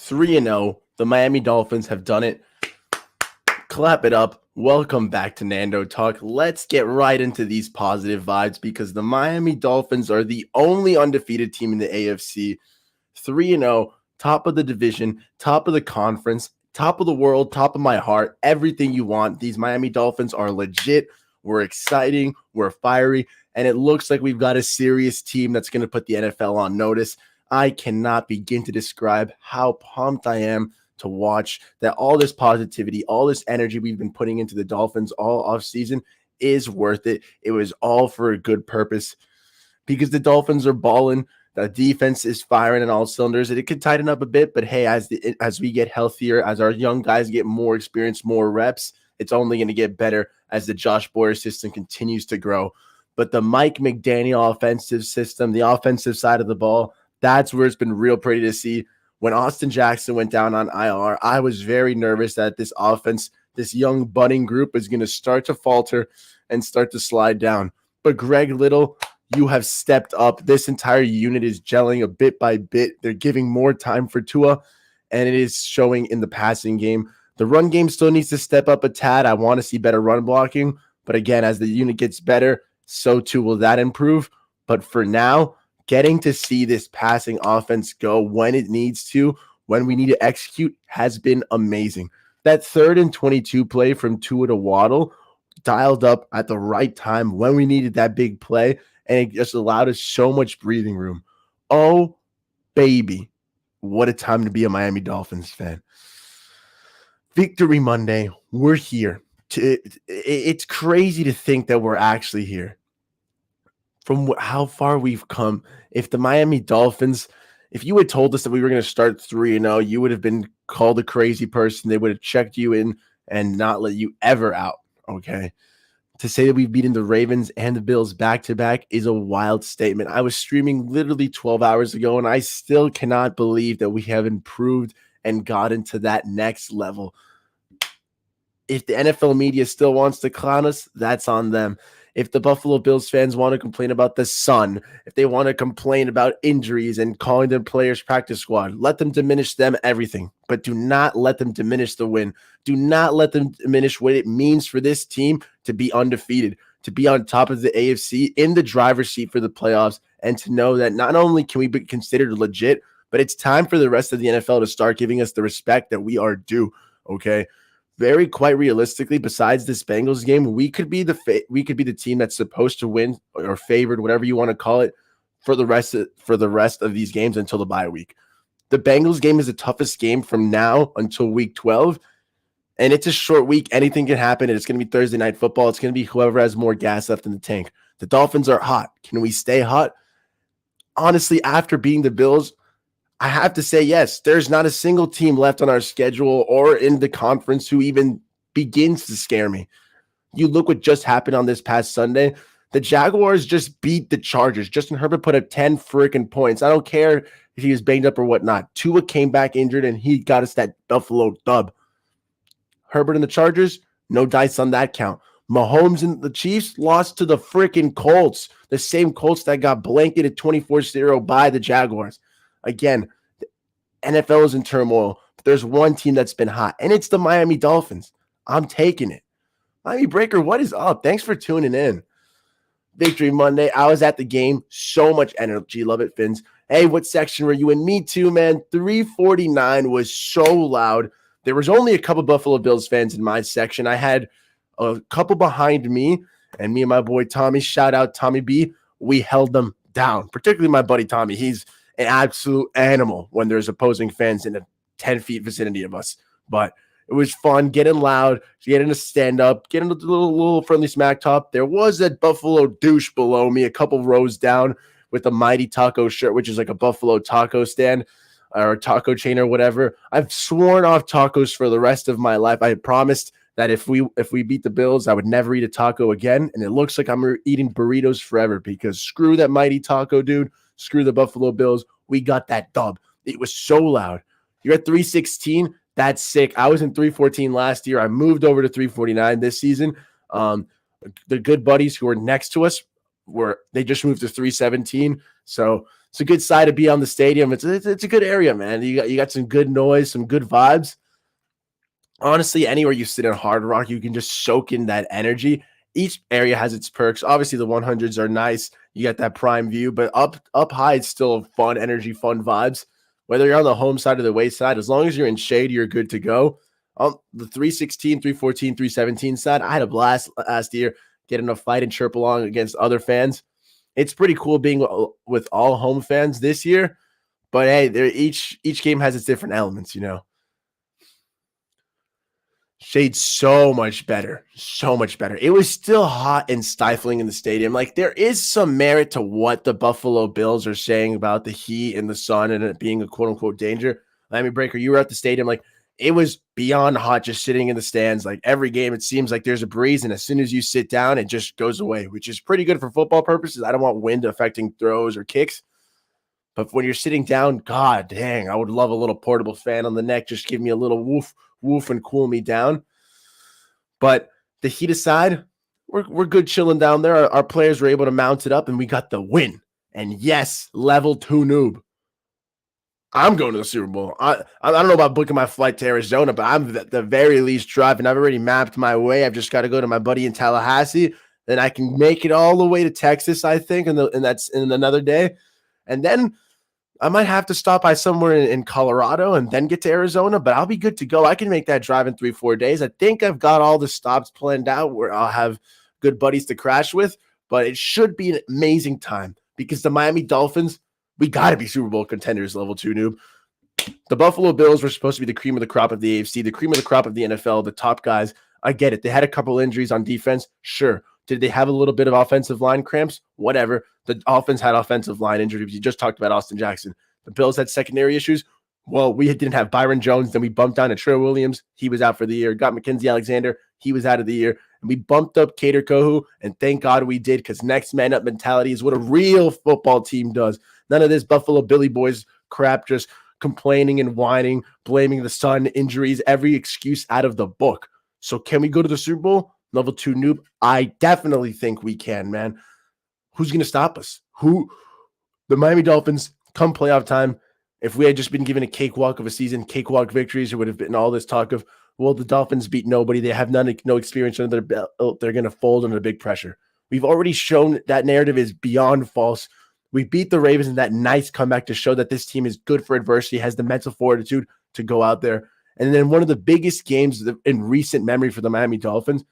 3-0. The Miami Dolphins have done it. Clap it up. Welcome back to Nando Talk. Let's get right into these positive vibes because the Miami Dolphins are the only undefeated team in the AFC. 3-0, top of the division, top of the conference, top of the world, top of my heart, everything you want. These Miami Dolphins are legit. We're exciting. We're fiery. And it looks like we've got a serious team that's going to put the NFL on notice. I cannot begin to describe how pumped I am to watch that all this positivity, all this energy we've been putting into the Dolphins all offseason is worth it. It was all for a good purpose because the Dolphins are balling. The defense is firing on all cylinders. It could tighten up a bit, but hey, as we get healthier, as our young guys get more experience, more reps, it's only going to get better as the Josh Boyer system continues to grow. But the Mike McDaniel offensive system, the offensive side of the ball, that's where it's been real pretty to see. When Austin Jackson went down on IR, I was very nervous that this offense, this young budding group is going to start to falter and start to slide down. But Greg Little, you have stepped up. This entire unit is gelling a bit by bit. They're giving more time for Tua, and it is showing in the passing game. The run game still needs to step up a tad. I want to see better run blocking. But again, as the unit gets better, so too will that improve. But for now, getting to see this passing offense go when it needs to, when we need to execute, has been amazing. That 3rd and 22 play from Tua to Waddle dialed up at the right time when we needed that big play, and it just allowed us so much breathing room. Oh, baby, what a time to be a Miami Dolphins fan. Victory Monday, we're here. It's crazy to think that we're actually here. From how far we've come. If the Miami Dolphins, if you had told us that we were going to start 3-0, you would have been called a crazy person. They would have checked you in and not let you ever out, okay? To say that we've beaten the Ravens and the Bills back-to-back is a wild statement. I was streaming literally 12 hours ago, and I still cannot believe that we have improved and gotten to that next level. If the NFL media still wants to clown us, that's on them. If the Buffalo Bills fans want to complain about the sun, if they want to complain about injuries and calling them players practice squad, let them diminish them everything, but do not let them diminish the win. Do not let them diminish what it means for this team to be undefeated, to be on top of the AFC in the driver's seat for the playoffs, and to know that not only can we be considered legit, but it's time for the rest of the NFL to start giving us the respect that we are due, okay? Quite realistically, besides this Bengals game, we could be the team that's supposed to win or favored, whatever you want to call it, for the rest of these games until the bye week. The Bengals game is the toughest game from now until week 12, and it's a short week. Anything can happen, and it's going to be Thursday Night Football. It's going to be whoever has more gas left in the tank. The Dolphins are hot. Can we stay hot? Honestly, after beating the Bills, I have to say yes. There's not a single team left on our schedule or in the conference who even begins to scare me. You look what just happened on this past Sunday. The Jaguars just beat the Chargers. Justin Herbert put up 10 freaking points. I don't care if he was banged up or whatnot. Tua came back injured, and he got us that Buffalo dub. Herbert and the Chargers, no dice on that count. Mahomes and the Chiefs lost to the freaking Colts, the same Colts that got blanketed 24-0 by the Jaguars. Again, the NFL is in turmoil, but there's one team that's been hot, and it's the Miami Dolphins. I'm taking it. Miami Breaker, what is up? Thanks for tuning in. Victory Monday. I was at the game. So much energy. Love it, Fins. Hey, what section were you in? Me too, man. 349 was so loud. There was only a couple Buffalo Bills fans in my section. I had a couple behind me, and me and my boy Tommy, shout out Tommy B, we held them down, particularly my buddy Tommy. He's an absolute animal when there's opposing fans in a 10 feet vicinity of us. But it was fun, getting loud, getting to stand up, getting a little friendly smack talk. There was that Buffalo douche below me, a couple rows down with a Mighty Taco shirt, which is like a Buffalo taco stand or a taco chain or whatever. I've sworn off tacos for the rest of my life. I had promised that if we beat the Bills, I would never eat a taco again. And it looks like I'm eating burritos forever because screw that Mighty Taco, dude. Screw the Buffalo Bills. We got that dub. It was so loud. You're at 316. That's sick. I was in 314 last year. I moved over to 349 this season. The good buddies who were next to us they just moved to 317. So it's a good side to be on the stadium. It's a good area, man. You got some good noise, some good vibes. Honestly, anywhere you sit in Hard Rock, you can just soak in that energy. Each area has its perks. Obviously, the 100s are nice. You got that prime view, but up high, it's still fun energy, fun vibes. Whether you're on the home side or the away side, as long as you're in shade, you're good to go. The 316, 314, 317 side, I had a blast last year getting a fight and chirp along against other fans. It's pretty cool being with all home fans this year. But hey, each game has its different elements, you know. Shade so much better. So much better. It was still hot and stifling in the stadium. Like, there is some merit to what the Buffalo Bills are saying about the heat and the sun and it being a quote unquote danger. I mean, Breaker, you were at the stadium. Like, it was beyond hot just sitting in the stands. Like, every game, it seems like there's a breeze. And as soon as you sit down, it just goes away, which is pretty good for football purposes. I don't want wind affecting throws or kicks. But when you're sitting down, god dang, I would love a little portable fan on the neck. Just give me a little woof and cool me down. But the heat aside, we're good chilling down there. Our players were able to mount it up, and we got the win. And yes, level 2 noob. I'm going to the Super Bowl. I don't know about booking my flight to Arizona, but I'm at the very least driving. I've already mapped my way. I've just got to go to my buddy in Tallahassee. Then I can make it all the way to Texas, I think, and that's in another day. And then I might have to stop by somewhere in Colorado and then get to Arizona, but I'll be good to go. I can make that drive in 3-4 days. I think I've got all the stops planned out where I'll have good buddies to crash with, but it should be an amazing time because the Miami Dolphins, we got to be Super Bowl contenders, level 2 noob. The Buffalo Bills were supposed to be the cream of the crop of the AFC, the cream of the crop of the NFL, the top guys. I get it. They had a couple injuries on defense. Sure. Did they have a little bit of offensive line cramps? Whatever. The offense had offensive line injuries. You just talked about Austin Jackson. The Bills had secondary issues. Well, we didn't have Byron Jones. Then we bumped down to Trey Williams. He was out for the year. Got Mackenzie Alexander. He was out of the year. And we bumped up Cater Kohu. And thank God we did, because next man up mentality is what a real football team does. None of this Buffalo Billy Boys crap, just complaining and whining, blaming the sun, injuries, every excuse out of the book. So can we go to the Super Bowl? Level 2 noob? I definitely think we can, man. Who's going to stop us? The Miami Dolphins, come playoff time, if we had just been given a cakewalk of a season, cakewalk victories, there would have been all this talk of, well, the Dolphins beat nobody. They have no experience under their belt. They're going to fold under big pressure. We've already shown that narrative is beyond false. We beat the Ravens in that nice comeback to show that this team is good for adversity, has the mental fortitude to go out there. And then one of the biggest games in recent memory for the Miami Dolphins,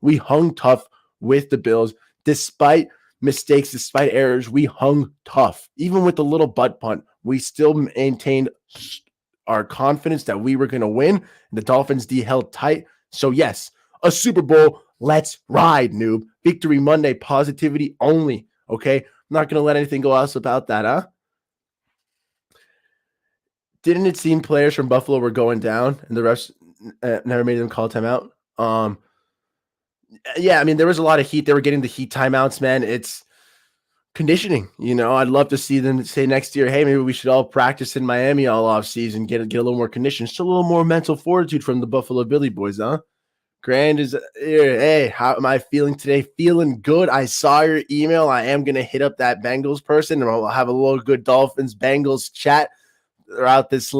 we hung tough with the Bills. Despite mistakes, despite errors, we hung tough. Even with the little butt punt, we still maintained our confidence that we were going to win. The Dolphins D held tight. So yes, a Super Bowl. Let's ride, noob. Victory Monday, positivity only. Okay? I'm not going to let anything go else about that, huh? Didn't it seem players from Buffalo were going down and the refs never made them call timeout? Yeah, I mean, there was a lot of heat. They were getting the heat timeouts, man. It's conditioning. You know, I'd love to see them say next year, hey, maybe we should all practice in Miami all off season, get a little more condition, just a little more mental fortitude from the Buffalo Billy Boys, huh? Grand is here. Hey, how am I feeling today? Feeling good. I saw your email. I am going to hit up that Bengals person and I'll have a little good Dolphins Bengals chat throughout this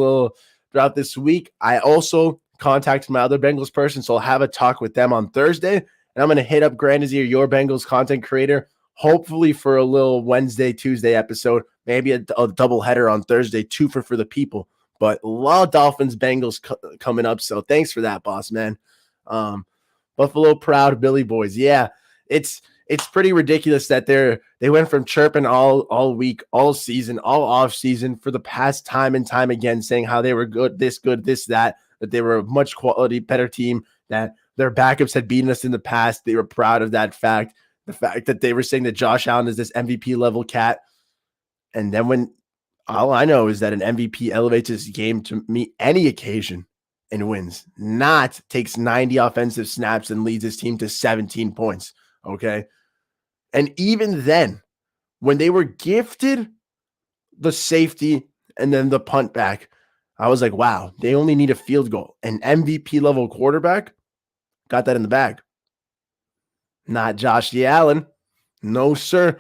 week. I also contacted my other Bengals person, so I'll have a talk with them on Thursday. And I'm going to hit up Grandizier, your Bengals content creator, hopefully for a little Wednesday, Tuesday episode, maybe a double header on Thursday, two for the people. But a lot of Dolphins Bengals coming up, so thanks for that, boss man. Buffalo proud Billy Boys. Yeah, it's pretty ridiculous that they went from chirping all week, all season, all off season for the past time and time again, saying how they were good, this, that they were a much quality, better team, that their backups had beaten us in the past. They were proud of that fact. The fact that they were saying that Josh Allen is this MVP level cat. And then when all I know is that an MVP elevates his game to meet any occasion and wins, not takes 90 offensive snaps and leads his team to 17 points. Okay. And even then, when they were gifted the safety and then the punt back, I was like, wow, they only need a field goal. An MVP level quarterback got that in the bag. Not Josh Allen. No, sir.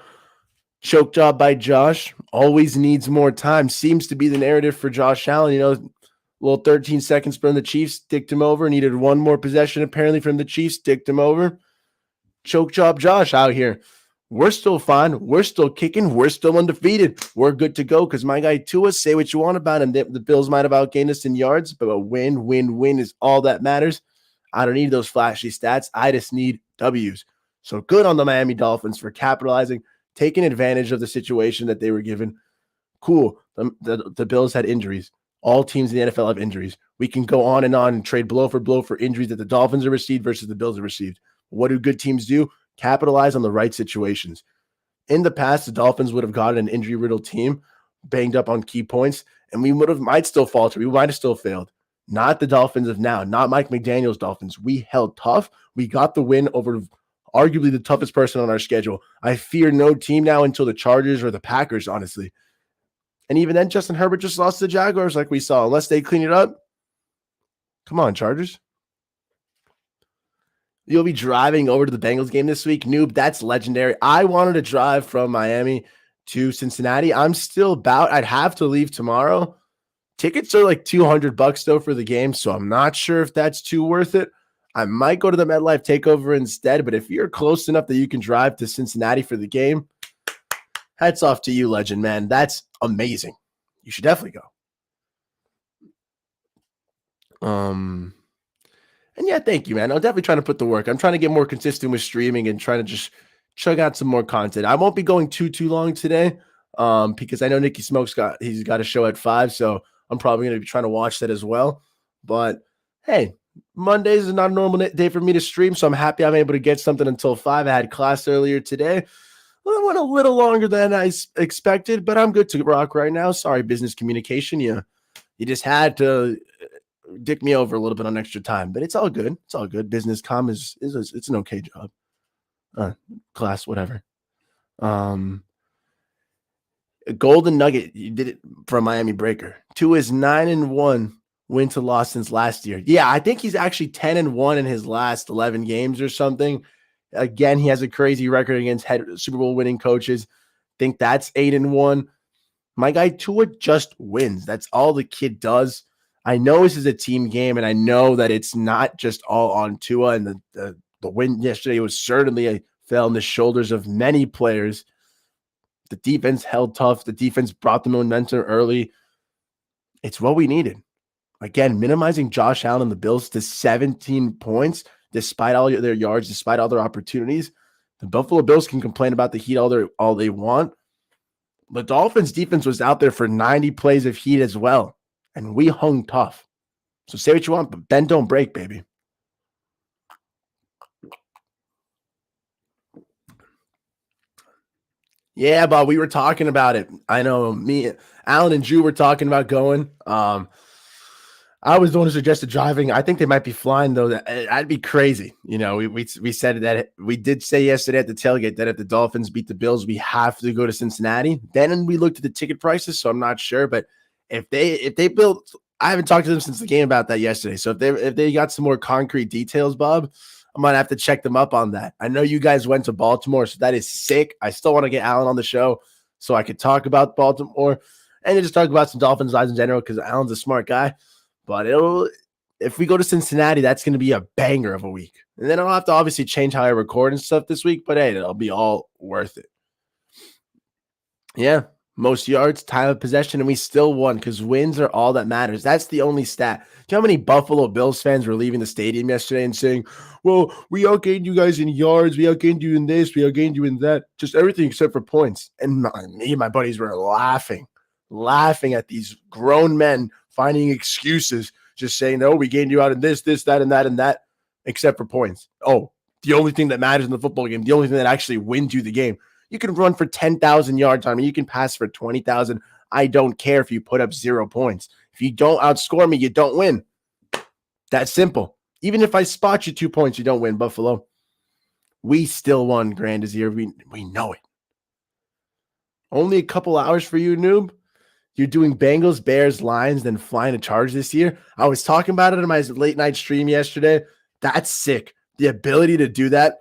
Choke job by Josh. always needs more time. Seems to be the narrative for Josh Allen. Little 13 seconds from the Chiefs, dicked him over. Needed one more possession apparently from the Chiefs, dicked him over. Choke job Josh out here. We're still fine. We're still kicking. We're still undefeated. We're good to go because my guy Tua, say what you want about him. The Bills might have outgained us in yards, but a win is all that matters. I don't need those flashy stats. I just need W's. So good on the Miami Dolphins for capitalizing, taking advantage of the situation that they were given. Cool. The Bills had injuries. All teams in the NFL have injuries. We can go on and trade blow for injuries that the Dolphins have received versus the Bills have received. What do good teams do? Capitalize on the right situations. In the past, the Dolphins would have gotten an injury-riddled team, banged up on key points, and we might still falter. We might have still failed. Not the Dolphins of now, not Mike McDaniel's Dolphins. We held tough. We got the win over arguably the toughest person on our schedule. I fear no team now until the Chargers or the Packers, honestly. And even then, Justin Herbert just lost to the Jaguars like we saw. Unless they clean it up. Come on, Chargers. You'll be driving over to the Bengals game this week. Noob, that's legendary. I wanted to drive from Miami to Cincinnati. I'm still about, I'd have to leave tomorrow. Tickets are like $200 though for the game, so I'm not sure if that's too worth it. I might go to the MetLife Takeover instead, but if you're close enough that you can drive to Cincinnati for the game, hats off to you, legend, man. That's amazing. You should definitely go. And yeah, thank you, man. I'm definitely trying to put the work. I'm trying to get more consistent with streaming and trying to just chug out some more content. I won't be going too long today because I know Nicky Smoke's got a show at 5, so I'm probably going to be trying to watch that as well. But hey, Mondays is not a normal day for me to stream, so I'm happy I'm able to get something until 5. I had class earlier today. Well, it went a little longer than I expected, but I'm good to rock right now. Sorry, business communication. You just had to dick me over a little bit on extra time, but it's all good. It's all good. Business comm is it's an okay job. Class, whatever. Golden Nugget, you did it from Miami Breaker. 2 is 9-1 win to loss since last year. Yeah, I think he's actually 10-1 in his last 11 games or something. Again, he has a crazy record against Super Bowl winning coaches. Think that's 8-1. My guy Tua just wins. That's all the kid does. I know this is a team game, and I know that it's not just all on Tua, and the win yesterday was certainly fell on the shoulders of many players. The defense held tough. The defense brought the momentum early. It's what we needed. Again, minimizing Josh Allen and the Bills to 17 points, despite all their yards, despite all their opportunities. The Buffalo Bills can complain about the heat all they want. The Dolphins defense was out there for 90 plays of heat as well. And we hung tough. So say what you want, but bend don't break, baby. Yeah, but we were talking about it. I know me, Alan, and Drew were talking about going. I was the one who suggested driving. I think they might be flying, though. That'd be crazy. We said that we did say yesterday at the tailgate that if the Dolphins beat the Bills, we have to go to Cincinnati. Then we looked at the ticket prices, so I'm not sure, but if they built, I haven't talked to them since the game about that yesterday. So if they got some more concrete details, Bob, I might have to check them up on that. I know you guys went to Baltimore, so that is sick. I still want to get Alan on the show so I could talk about Baltimore and just talk about some Dolphins lives in general because Alan's a smart guy. But if we go to Cincinnati, that's going to be a banger of a week. And then I'll have to obviously change how I record and stuff this week, but hey, it'll be all worth it. Yeah. Most yards, time of possession, and we still won because wins are all that matters. That's the only stat. Do you know how many Buffalo Bills fans were leaving the stadium yesterday and saying, well, we outgained you guys in yards, we outgained you in this, we outgained you in that, just everything except for points. And me and my buddies were laughing at these grown men finding excuses, just saying, no, we gained you out in this, that, and that, except for points. Oh, the only thing that matters in the football game, the only thing that actually wins you the game. You can run for 10,000 yards on me. You can pass for 20,000. I don't care if you put up 0 points. If you don't outscore me, you don't win. That's simple. Even if I spot you 2 points, you don't win, Buffalo. We still won Grand Azir. We know it. Only a couple hours for you, noob. You're doing Bengals, Bears, Lions, then flying to Chargers this year. I was talking about it in my late night stream yesterday. That's sick. The ability to do that.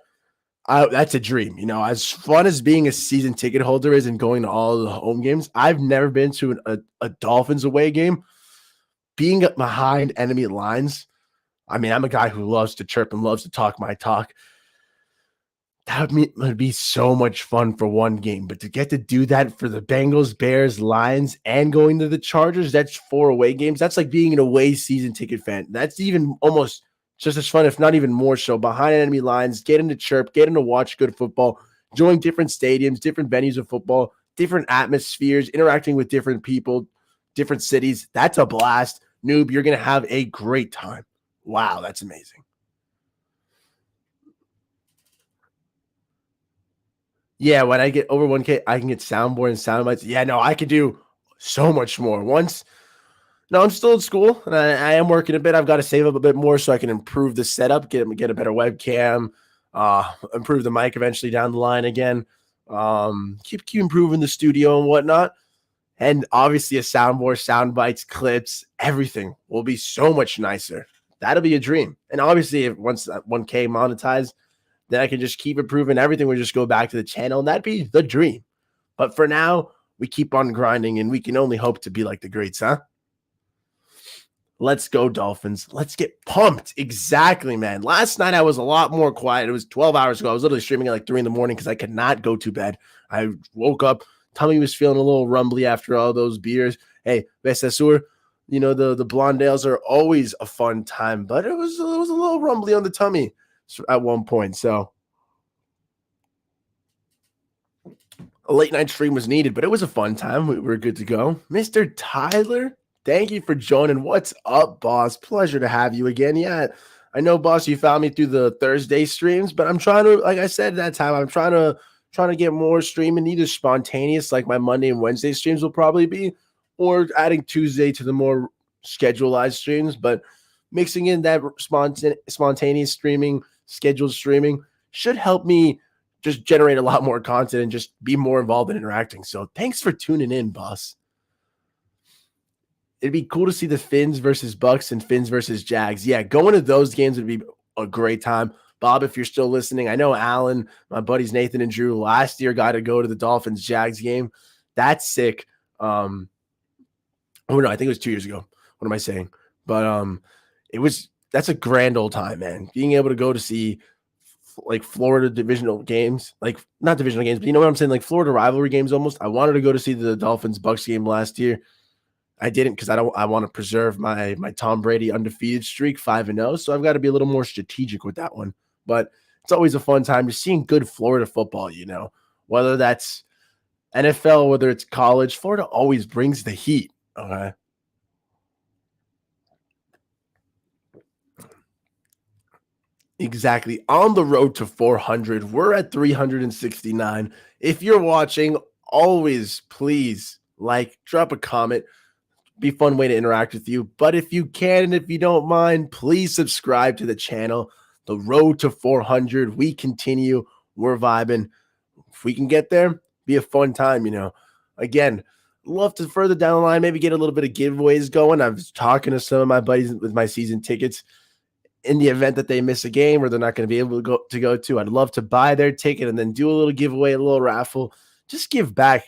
That's a dream. As fun as being a season ticket holder is and going to all of the home games, I've never been to a Dolphins away game. Being behind enemy lines, I mean, I'm a guy who loves to chirp and loves to talk my talk. Would be so much fun for one game, but to get to do that for the Bengals, Bears, Lions, and going to the Chargers, that's 4 away games. That's like being an away season ticket fan. That's even almost just as fun, if not even more so, behind enemy lines, getting to chirp, getting to watch good football, join different stadiums, different venues of football, different atmospheres, interacting with different people, different cities. That's a blast. Noob, you're going to have a great time. Wow, that's amazing. Yeah, when I get over 1K, I can get soundboard and sound bites. Yeah, no, I could do so much more. No, I'm still in school and I am working a bit. I've got to save up a bit more so I can improve the setup, get a better webcam, improve the mic eventually down the line again. Keep improving the studio and whatnot. And obviously a soundboard, sound bites, clips, everything will be so much nicer. That'll be a dream. And obviously, if once that 1K monetized, then I can just keep improving everything. We just go back to the channel, and that'd be the dream. But for now, we keep on grinding, and we can only hope to be like the greats, huh? Let's go, Dolphins. Let's get pumped. Exactly, man. Last night I was a lot more quiet. It was 12 hours ago. I was literally streaming at like 3 in the morning because I could not go to bed. I woke up, tummy was feeling a little rumbly after all those beers. Hey, Besasur, the blonde ales are always a fun time, but it was a little rumbly on the tummy at one point. So a late night stream was needed, but it was a fun time. We were good to go. Mr. Tyler, thank you for joining. What's up, boss? Pleasure to have you again. Yeah, I know, boss, you found me through the Thursday streams, but I'm trying to, like I said that time, I'm trying to get more streaming, either spontaneous, like my Monday and Wednesday streams will probably be, or adding Tuesday to the more scheduled streams. But mixing in that spontaneous streaming, scheduled streaming should help me just generate a lot more content and just be more involved in interacting. So thanks for tuning in, boss. It'd be cool to see the Finns versus Bucks and Finns versus Jags. Yeah, going to those games would be a great time. Bob, if you're still listening, I know Alan, my buddies Nathan and Drew last year got to go to the Dolphins Jags game. That's sick. Oh no, I think it was 2 years ago. What am I saying? But that's a grand old time, man. Being able to go to see like Florida divisional games, like not divisional games, but you know what I'm saying? Like Florida rivalry games almost. I wanted to go to see the Dolphins Bucks game last year. I didn't because I want to preserve my Tom Brady undefeated streak, 5-0. So I've got to be a little more strategic with that one. But it's always a fun time just seeing good Florida football, whether that's NFL, whether it's college. Florida always brings the heat. Okay. Exactly. On the road to 400. We're at 369. If you're watching, always please drop a comment. Be a fun way to interact with you. But if you can and if you don't mind, please subscribe to the channel. The road to 400. We continue. We're vibing. If we can get there, be a fun time, Again, love to further down the line, maybe get a little bit of giveaways going. I was talking to some of my buddies with my season tickets. In the event that they miss a game or they're not going to be able to go to, I'd love to buy their ticket and then do a little giveaway, a little raffle. Just give back.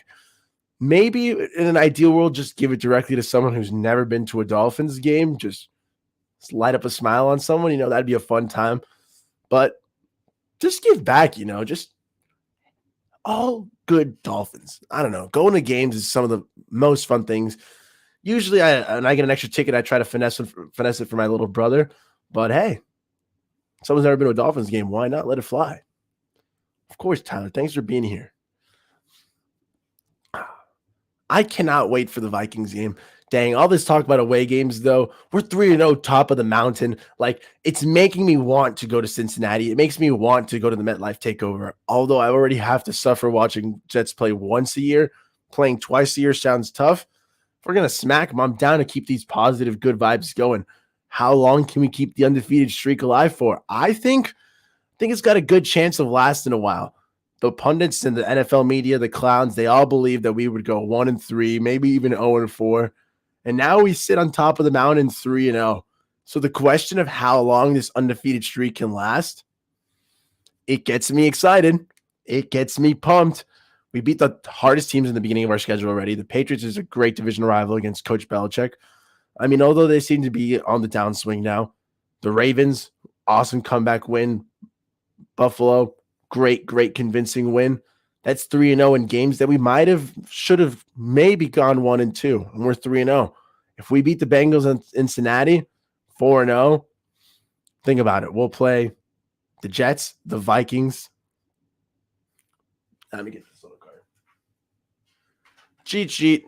Maybe in an ideal world, just give it directly to someone who's never been to a Dolphins game. Just light up a smile on someone. That'd be a fun time. But just give back, just all good Dolphins. I don't know. Going to games is some of the most fun things. Usually, when I get an extra ticket, I try to finesse it for my little brother. But hey, someone's never been to a Dolphins game. Why not let it fly? Of course, Tyler. Thanks for being here. I cannot wait for the Vikings game. Dang, all this talk about away games, though. We're 3-0 top of the mountain. It's making me want to go to Cincinnati. It makes me want to go to the MetLife takeover. Although I already have to suffer watching Jets play once a year. Playing twice a year sounds tough. If we're going to smack them, I'm down to keep these positive, good vibes going. How long can we keep the undefeated streak alive for? I think it's got a good chance of lasting a while. The pundits and the NFL media, the clowns, they all believe that we would go 1-3, maybe even 0-4. And now we sit on top of the mountain 3-0. So the question of how long this undefeated streak can last, It gets me excited. It gets me pumped. We beat the hardest teams in the beginning of our schedule already. The Patriots is a great division rival against Coach Belichick. I mean, although they seem to be on the downswing now, the Ravens, awesome comeback win. Buffalo, great convincing win. That's 3-0 in games that we should have maybe gone 1-2, and we're 3-0. If we beat the Bengals in Cincinnati, 4-0, think about it. We'll play the Jets, the Vikings. Let me get this little card. Cheat sheet.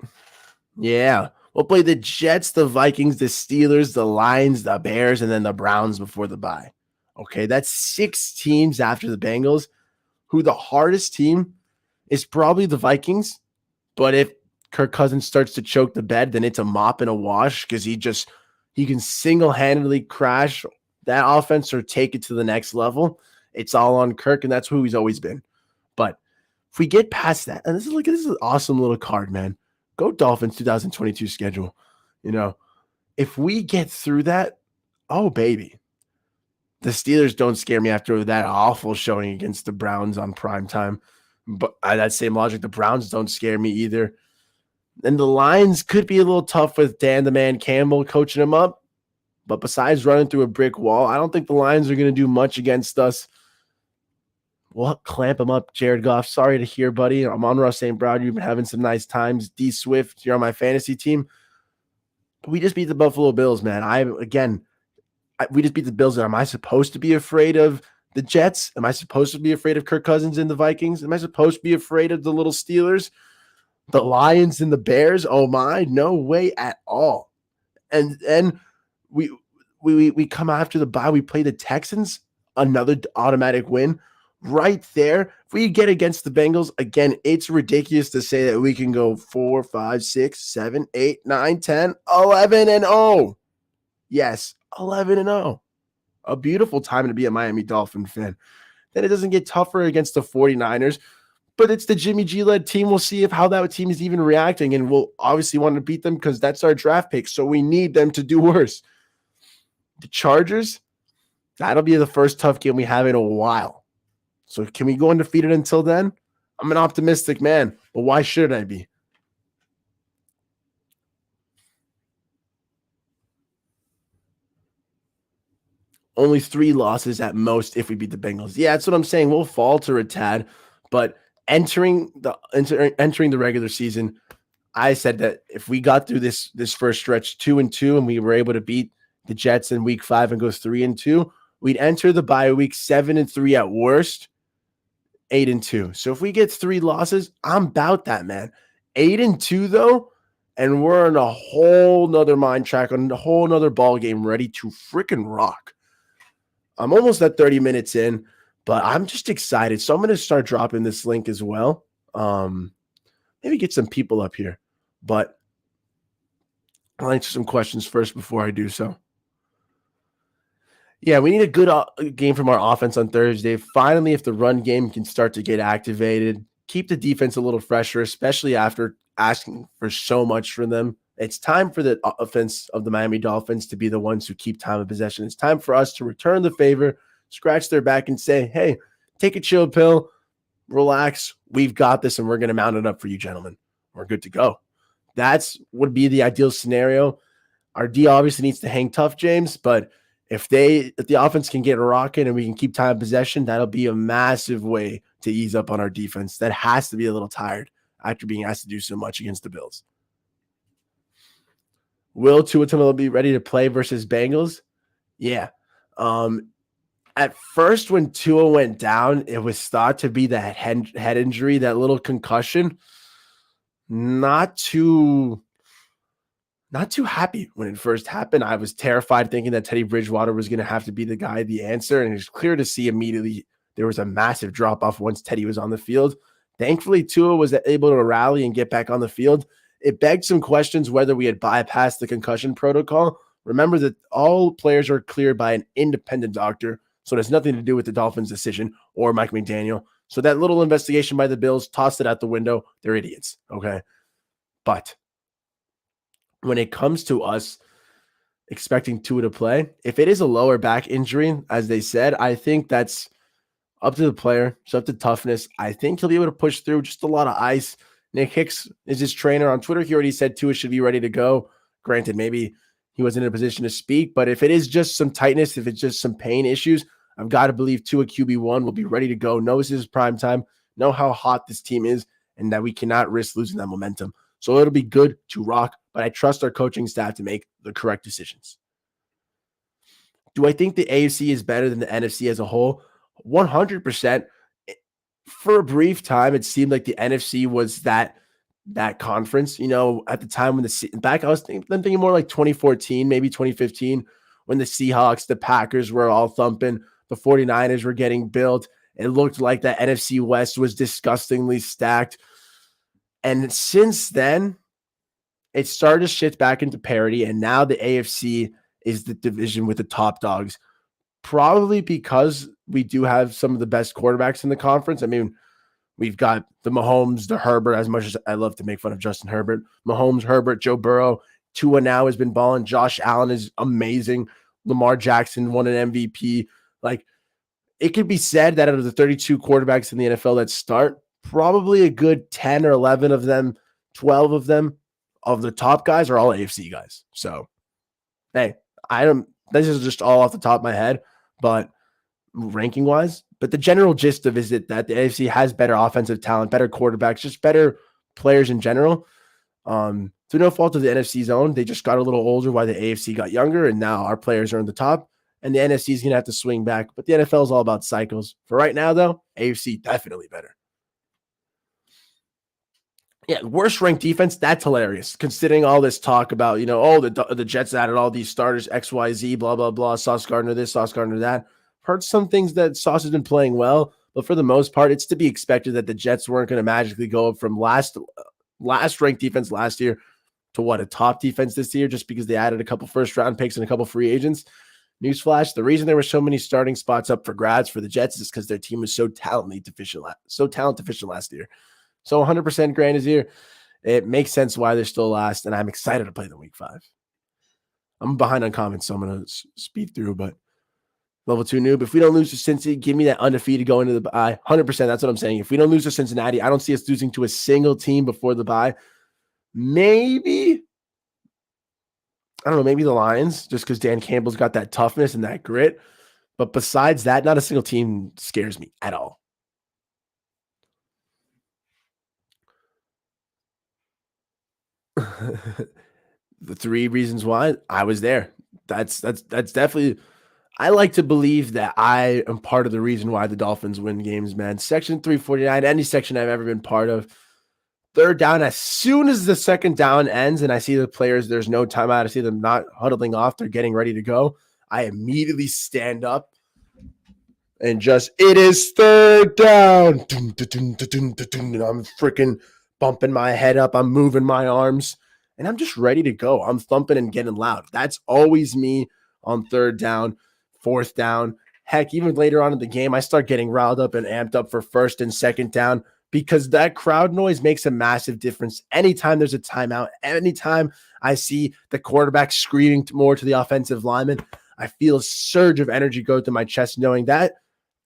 Yeah. We'll play the Jets, the Vikings, the Steelers, the Lions, the Bears, and then the Browns before the bye. Okay, that's 6 teams after the Bengals, who the hardest team is probably the Vikings. But if Kirk Cousins starts to choke the bed, then it's a mop and a wash because he can single-handedly crash that offense or take it to the next level. It's all on Kirk, and that's who he's always been. But if we get past that, and this is an awesome little card, man. Go Dolphins 2022 schedule. If we get through that, oh, baby. The Steelers don't scare me after that awful showing against the Browns on primetime. But by that same logic, the Browns don't scare me either. And the Lions could be a little tough with Dan the Man Campbell coaching them up. But besides running through a brick wall, I don't think the Lions are going to do much against us. We'll clamp them up, Jared Goff. Sorry to hear, buddy. I'm on Russ St. Brown. You've been having some nice times. D Swift, you're on my fantasy team. But we just beat the Buffalo Bills, man. We just beat the Bills. Am I supposed to be afraid of the Jets? Am I supposed to be afraid of Kirk Cousins and the Vikings? Am I supposed to be afraid of the little Steelers, the Lions and the Bears? Oh my, no way at all. And we come after the bye. We play the Texans, another automatic win right there. If we get against the Bengals again, it's ridiculous to say that we can go 4, 5, 6, 7, 8, 9, 10, 11-0. Yes, 11-0. A beautiful time to be a Miami Dolphin fan. Then it doesn't get tougher against the 49ers, but it's the Jimmy G-led team. We'll see how that team is even reacting, and we'll obviously want to beat them because that's our draft pick, so we need them to do worse. The Chargers, that'll be the first tough game we have in a while. So can we go undefeated until then? I'm an optimistic man, but why should I be? Only 3 losses at most if we beat the Bengals. Yeah, that's what I'm saying. We'll falter a tad, but entering the regular season, I said that if we got through this first stretch 2-2 and we were able to beat the Jets in week 5 and go 3-2, we'd enter the bye week 7-3 at worst, 8-2. So if we get 3 losses, I'm about that, man. 8-2 though, and we're on a whole nother mind track, on a whole nother ball game, ready to freaking rock. I'm almost at 30 minutes in, but I'm just excited. So I'm going to start dropping this link as well. Maybe get some people up here, but I'll answer some questions first before I do so. Yeah, we need a good game from our offense on Thursday. Finally, if the run game can start to get activated, keep the defense a little fresher, especially after asking for so much from them. It's time for the offense of the Miami Dolphins to be the ones who keep time of possession. It's time for us to return the favor, scratch their back and say, hey, take a chill pill, relax. We've got this, and we're going to mount it up for you, gentlemen. We're good to go. That's would be the ideal scenario. Our D obviously needs to hang tough, James, but if the offense can get rocking and we can keep time of possession, that'll be a massive way to ease up on our defense. That has to be a little tired after being asked to do so much against the Bills. Will Tua Tagovailoa be ready to play versus Bengals? Yeah. At first, when Tua went down, it was thought to be that head injury, that little concussion. Not too happy when it first happened. I was terrified thinking that Teddy Bridgewater was going to have to be the answer. And it was clear to see immediately there was a massive drop off once Teddy was on the field. Thankfully, Tua was able to rally and get back on the field. It begged some questions whether we had bypassed the concussion protocol. Remember that all players are cleared by an independent doctor, so it has nothing to do with the Dolphins' decision or Mike McDaniel. So that little investigation by the Bills, tossed it out the window. They're idiots, okay? But when it comes to us expecting Tua to play, if it is a lower back injury, as they said, I think that's Up to the player, it's up to toughness. I think he'll be able to push through. Just a lot of ice. Nick Hicks is his trainer on Twitter. He already said Tua should be ready to go. Granted, maybe he wasn't in a position to speak, but if it is just some tightness, if it's just some pain issues, I've got to believe Tua QB1 will be ready to go. Knows his prime time, know how hot this team is, and that we cannot risk losing that momentum. So it'll be good to rock, but I trust our coaching staff to make the correct decisions. Do I think the AFC is better than the NFC as a whole? 100%. For a brief time, it seemed like the NFC was that conference. You know, at the time when I was thinking more like 2014, maybe 2015, when the Seahawks, the Packers were all thumping, the 49ers were getting built. It looked like the NFC West was disgustingly stacked. And since then, it started to shift back into parity, and now the AFC is the division with the top dogs, probably because we do have some of the best quarterbacks in the conference. I mean, we've got the Mahomes, the Herbert, as much as I love to make fun of Justin Herbert. Mahomes, Herbert, Joe Burrow. Tua now has been balling. Josh Allen is amazing. Lamar Jackson won an MVP. Like, it could be said that out of the 32 quarterbacks in the NFL that start, probably a good 10 or 11 of them, 12 of them, of the top guys are all AFC guys. So, hey, this is just all off the top of my head, but ranking wise, but the general gist of is it that the AFC has better offensive talent, better quarterbacks, just better players in general. Through no fault of the NFC's own, they just got a little older while the AFC got younger, and now our players are in the top, and the NFC is going to have to swing back. But the NFL is all about cycles. For right now, though, AFC definitely better. Yeah, worst ranked defense. That's hilarious. Considering all this talk about, the Jets added all these starters, XYZ, blah, blah, blah, Sauce Gardner this, Sauce Gardner that. Heard some things that Sauce has been playing well, but for the most part, it's to be expected that the Jets weren't going to magically go up from last ranked defense last year to a top defense this year, just because they added a couple first round picks and a couple free agents. Newsflash: the reason there were so many starting spots up for grabs for the Jets is because their team was so talent deficient last year. So 100% Grant is here. It makes sense why they're still last, and I'm excited to play them week 5. I'm behind on comments, so I'm going to speed through, but level 2 noob. If we don't lose to Cincy, give me that undefeated going into the bye. 100%, that's what I'm saying. If we don't lose to Cincinnati, I don't see us losing to a single team before the bye. Maybe, I don't know, maybe the Lions, just because Dan Campbell's got that toughness and that grit. But besides that, not a single team scares me at all. The 3 reasons why I was there. That's definitely. I like to believe that I am part of the reason why the Dolphins win games, man. Section 349, any section I've ever been part of. Third down, as soon as the second down ends and I see the players, there's no timeout, I see them not huddling off, they're getting ready to go, I immediately stand up and just, it is third down. And I'm freaking bumping my head up. I'm moving my arms. And I'm just ready to go. I'm thumping and getting loud. That's always me on third down, fourth down. Heck, even later on in the game, I start getting riled up and amped up for first and second down because that crowd noise makes a massive difference. Anytime there's a timeout, anytime I see the quarterback screaming more to the offensive lineman, I feel a surge of energy go through my chest knowing that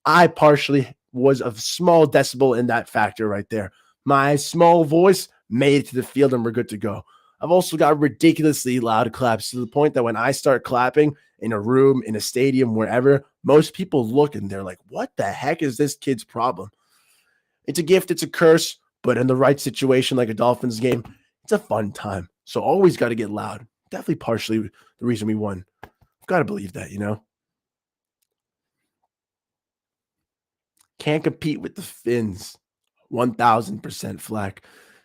I partially was a small decibel in that factor right there. My small voice made it to the field and we're good to go. I've also got ridiculously loud claps to the point that when I start clapping in a room, in a stadium, wherever, most people look and they're like, what the heck is this kid's problem? It's a gift, it's a curse, but in the right situation, like a Dolphins game, it's a fun time. So always got to get loud. Definitely partially the reason we won. I've got to believe that, Can't compete with the Finns. 1,000% Flack.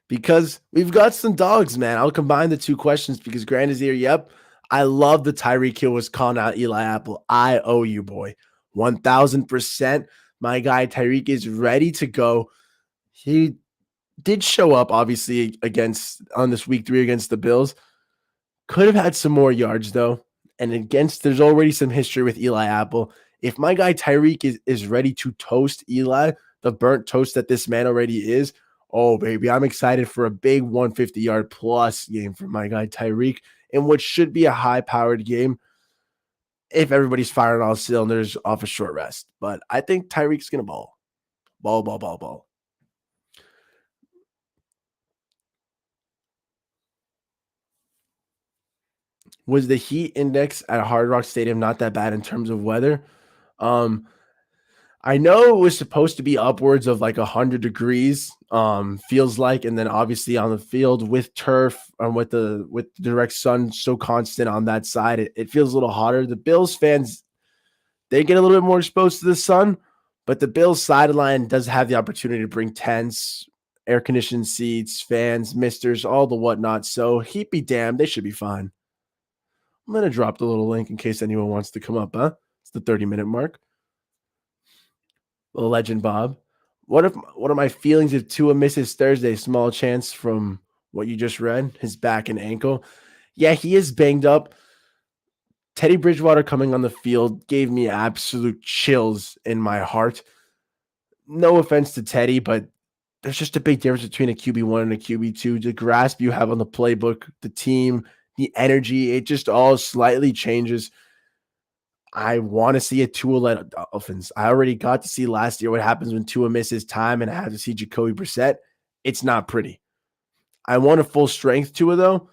Because we've got some dogs, man. I'll combine the 2 questions because Grant is here. Yep. I love the Tyreek Hill was calling out Eli Apple. I owe you, boy. 1,000%. My guy Tyreek is ready to go. He did show up, obviously, on this week 3 against the Bills. Could have had some more yards, though. And there's already some history with Eli Apple. If my guy Tyreek is ready to toast Eli, the burnt toast that this man already is, oh, baby, I'm excited for a big 150-yard plus game for my guy Tyreek in what should be a high-powered game. if everybody's firing all cylinders off a short rest. But I think Tyreek's going to ball. Ball. Was the heat index at Hard Rock Stadium not that bad in terms of weather? Um, I know it was supposed to be upwards of like 100 degrees, feels like, and then obviously on the field with turf and with the direct sun so constant on that side, it feels a little hotter. The Bills fans, they get a little bit more exposed to the sun, but the Bills sideline does have the opportunity to bring tents, air conditioned seats, fans, misters, all the whatnot. So heat be damned, they should be fine. I'm gonna drop the little link in case anyone wants to come up, huh? It's the 30-minute mark. The legend Bob. What are my feelings if Tua misses Thursday? Small chance from what you just read, his back and ankle. Yeah, he is banged up. Teddy Bridgewater coming on the field gave me absolute chills in my heart. No offense to Teddy, but there's just a big difference between a QB1 and a QB2. The grasp you have on the playbook, the team, the energy, it just all slightly changes. I want to see a Tua-led Dolphins. I already got to see last year what happens when Tua misses time, and I have to see Jacoby Brissett. It's not pretty. I want a full strength Tua, though.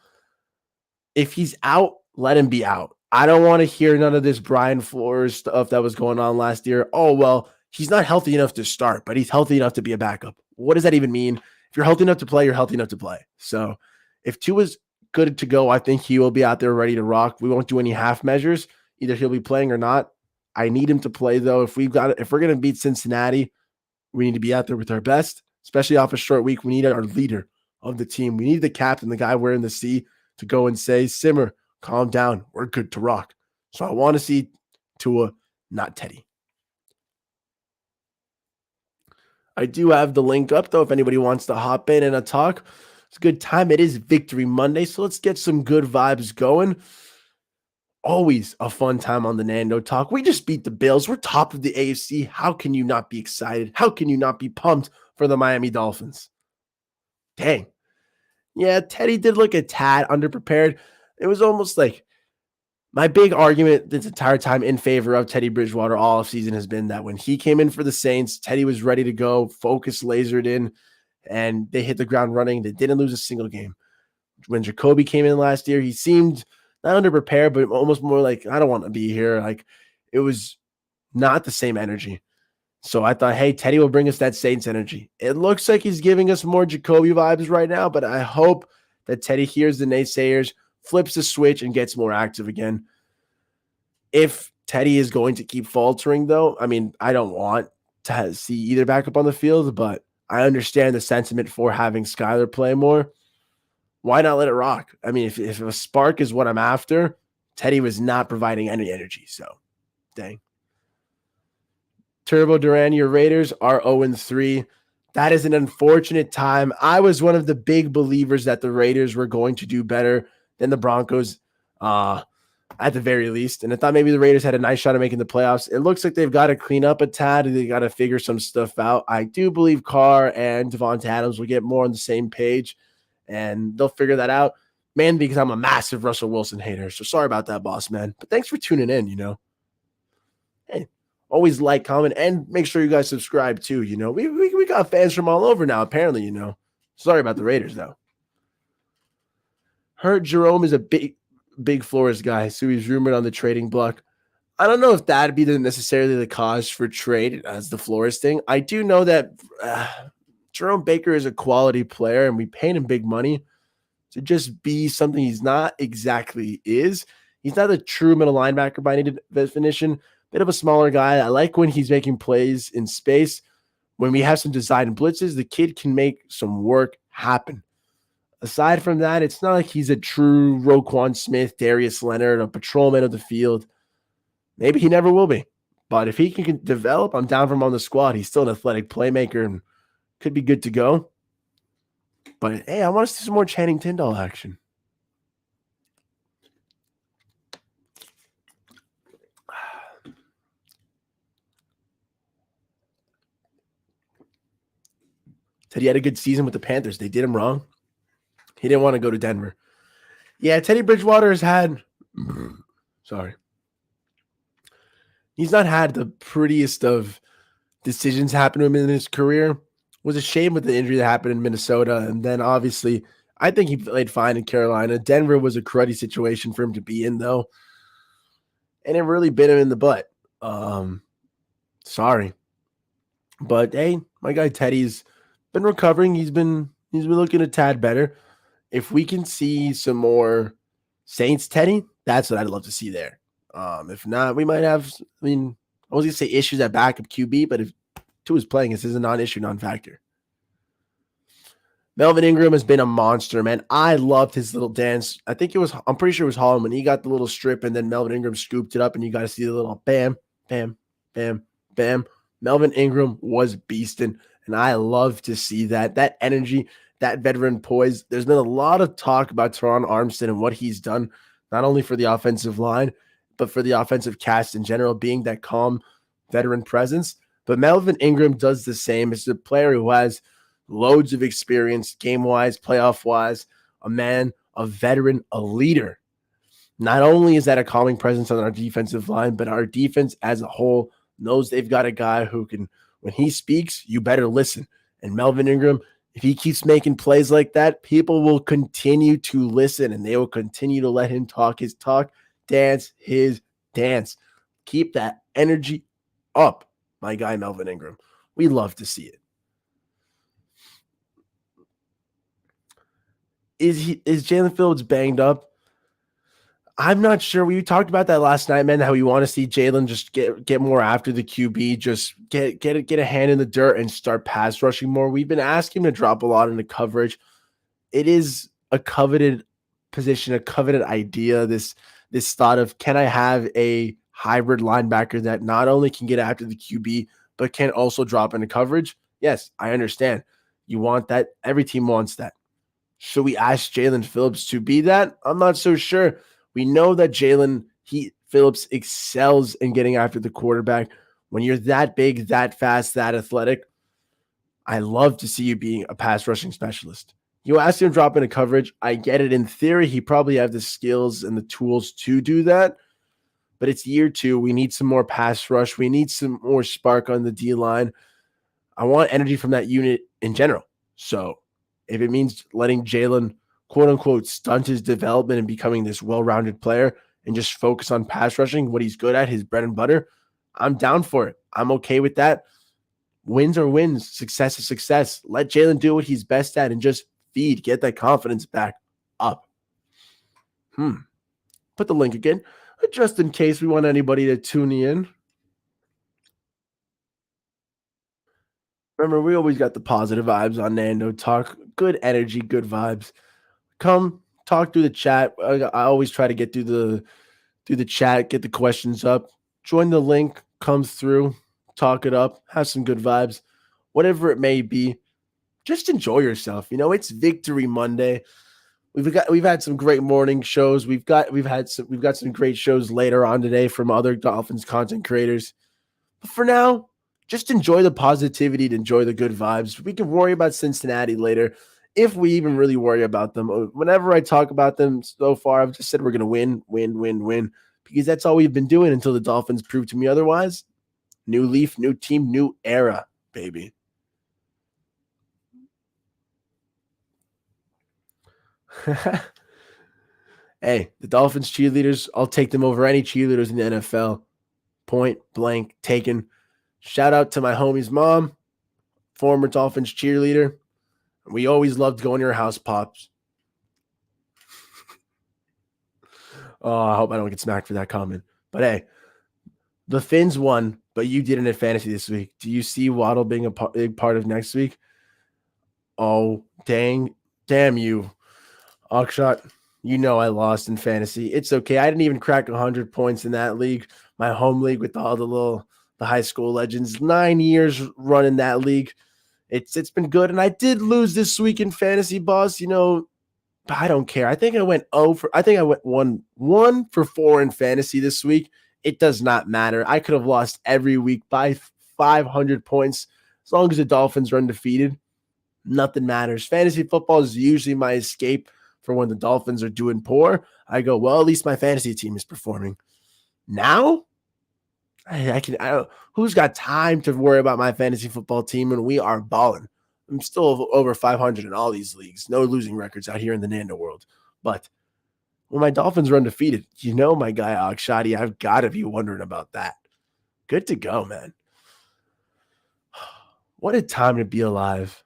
If he's out, let him be out. I don't want to hear none of this Brian Flores stuff that was going on last year. Oh, well, he's not healthy enough to start, but he's healthy enough to be a backup. What does that even mean? If you're healthy enough to play, you're healthy enough to play. So if Tua's good to go, I think he will be out there ready to rock. We won't do any half measures. Either he'll be playing or not. I need him to play, though. If we're going to beat Cincinnati, we need to be out there with our best, especially off a short week. We need our leader of the team. We need the captain, the guy wearing the C, to go and say, simmer, calm down. We're good to rock. So I want to see Tua, not Teddy. I do have the link up, though, if anybody wants to hop in and talk. It's a good time. It is Victory Monday, so let's get some good vibes going. Always a fun time on the Nando Talk. We just beat the Bills. We're top of the AFC. How can you not be excited? How can you not be pumped for the Miami Dolphins? Dang. Yeah, Teddy did look a tad underprepared. It was almost like my big argument this entire time in favor of Teddy Bridgewater all season has been that when he came in for the Saints, Teddy was ready to go, focus lasered in, and they hit the ground running. They didn't lose a single game. When Jacoby came in last year, he seemed not underprepared, but almost more like, I don't want to be here. Like, it was not the same energy. So I thought, hey, Teddy will bring us that Saints energy. It looks like he's giving us more Jacoby vibes right now, but I hope that Teddy hears the naysayers, flips the switch, and gets more active again. If Teddy is going to keep faltering, though, I mean, I don't want to see either backup on the field, but I understand the sentiment for having Skyler play more. Why not let it rock? I mean, if a spark is what I'm after, Teddy was not providing any energy. So, dang. Turbo Duran, your Raiders are 0-3. That is an unfortunate time. I was one of the big believers that the Raiders were going to do better than the Broncos at the very least. And I thought maybe the Raiders had a nice shot at making the playoffs. It looks like they've got to clean up a tad. They got to figure some stuff out. I do believe Carr and Devonta Adams will get more on the same page, and they'll figure that out. Man, because I'm a massive Russell Wilson hater. So sorry about that, boss man. But thanks for tuning in, Hey, always like, comment, and make sure you guys subscribe too. We got fans from all over now, apparently, Sorry about the Raiders, though. Heard Jerome is a big Flores guy, so he's rumored on the trading block. I don't know if that'd be necessarily the cause for trade as the Flores thing. I do know that Jerome Baker is a quality player, and we paid him big money to just be something he's not exactly is. He's not a true middle linebacker by any definition. Bit of a smaller guy. I like when he's making plays in space. When we have some design and blitzes, the kid can make some work happen. Aside from that, it's not like he's a true Roquan Smith, Darius Leonard, a patrolman of the field. Maybe he never will be. But if he can develop, I'm down for him on the squad. He's still an athletic playmaker and could be good to go. But, hey, I want to see some more Channing Tindall action. Said he had a good season with the Panthers. They did him wrong. He didn't want to go to Denver. Yeah, Teddy Bridgewater has had – sorry. he's not had the prettiest of decisions happen to him in his career. It was a shame with the injury that happened in Minnesota. And then obviously, I think he played fine in Carolina. Denver was a cruddy situation for him to be in, though. And it really bit him in the butt. Sorry. But hey, my guy Teddy's been recovering. He's been looking a tad better. If we can see some more Saints Teddy, that's what I'd love to see there. If not, we might have. I mean, I was gonna say issues at backup QB, but if Tua is playing, this is a non-issue, non-factor. Melvin Ingram has been a monster, man. I loved his little dance. I'm pretty sure it was Holland when he got the little strip and then Melvin Ingram scooped it up and you got to see the little bam, bam, bam, bam. Melvin Ingram was beasting, and I love to see that. That energy, that veteran poise. There's been a lot of talk about Teron Armstead and what he's done, not only for the offensive line, but for the offensive cast in general, being that calm veteran presence. But Melvin Ingram does the same. It's a player who has loads of experience, game-wise, playoff-wise, a man, a veteran, a leader. Not only is that a calming presence on our defensive line, but our defense as a whole knows they've got a guy who can, when he speaks, you better listen. And Melvin Ingram, if he keeps making plays like that, people will continue to listen and they will continue to let him talk his talk, dance his dance. Keep that energy up, my guy Melvin Ingram. We love to see it. Is Jalen Phillips banged up? I'm not sure. We talked about that last night, man. How we want to see Jalen just get more after the QB, just get a hand in the dirt and start pass rushing more. We've been asking him to drop a lot into coverage. It is a coveted position, a coveted idea. This thought of, can I have a hybrid linebacker that not only can get after the QB but can also drop into coverage? Yes, I understand. You want that. Every team wants that. Should we ask Jalen Phillips to be that? I'm not so sure. We know that Phillips excels in getting after the quarterback. When you're that big, that fast, that athletic, I love to see you being a pass rushing specialist. You ask him to drop into coverage. I get it. In theory, he probably have the skills and the tools to do that. But it's year 2. We need some more pass rush. We need some more spark on the D line. I want energy from that unit in general. So if it means letting Jalen, quote unquote, stunt his development and becoming this well-rounded player and just focus on pass rushing, what he's good at, his bread and butter, I'm down for it. I'm okay with that. Wins are wins. Success is success. Let Jalen do what he's best at and just get that confidence back up. Put the link again, just in case we want anybody to tune in. Remember, we always got the positive vibes on Nando Talk. Good energy, good vibes. Come talk through the chat. I always try to get through the chat, get the questions up. Join the link, comes through, talk it up, have some good vibes. Whatever it may be, just enjoy yourself. It's Victory Monday. We've had some great morning shows. We've got some great shows later on today from other Dolphins content creators. But for now, just enjoy the positivity and enjoy the good vibes. We can worry about Cincinnati later, if we even really worry about them. Whenever I talk about them so far, I've just said we're going to win, because that's all we've been doing until the Dolphins prove to me otherwise. New leaf, new team, new era, baby. Hey, the Dolphins cheerleaders, I'll take them over any cheerleaders in the NFL. Point blank taken. Shout out to my homie's mom, former Dolphins cheerleader. We always loved going to her house, Pops. Oh, I hope I don't get smacked for that comment. But hey, the Finns won, but you didn't in fantasy this week. Do you see Waddle being a big part of next week? Oh, damn you, Akshat. I lost in fantasy. It's okay. I didn't even crack 100 points in that league. My home league with all the high school legends. 9 years running that league. It's been good. And I did lose this week in fantasy, boss. But I don't care. I think I went 1 for 4 in fantasy this week. It does not matter. I could have lost every week by 500 points. As long as the Dolphins are undefeated, nothing matters. Fantasy football is usually my escape for when the Dolphins are doing poor. I go, well, at least my fantasy team is performing. Now, I don't, who's got time to worry about my fantasy football team when we are balling? I'm still over 500 in all these leagues. No losing records out here in the Nando world. But when my Dolphins are undefeated, my guy Akshadi, I've got to be wondering about that. Good to go, man. What a time to be alive.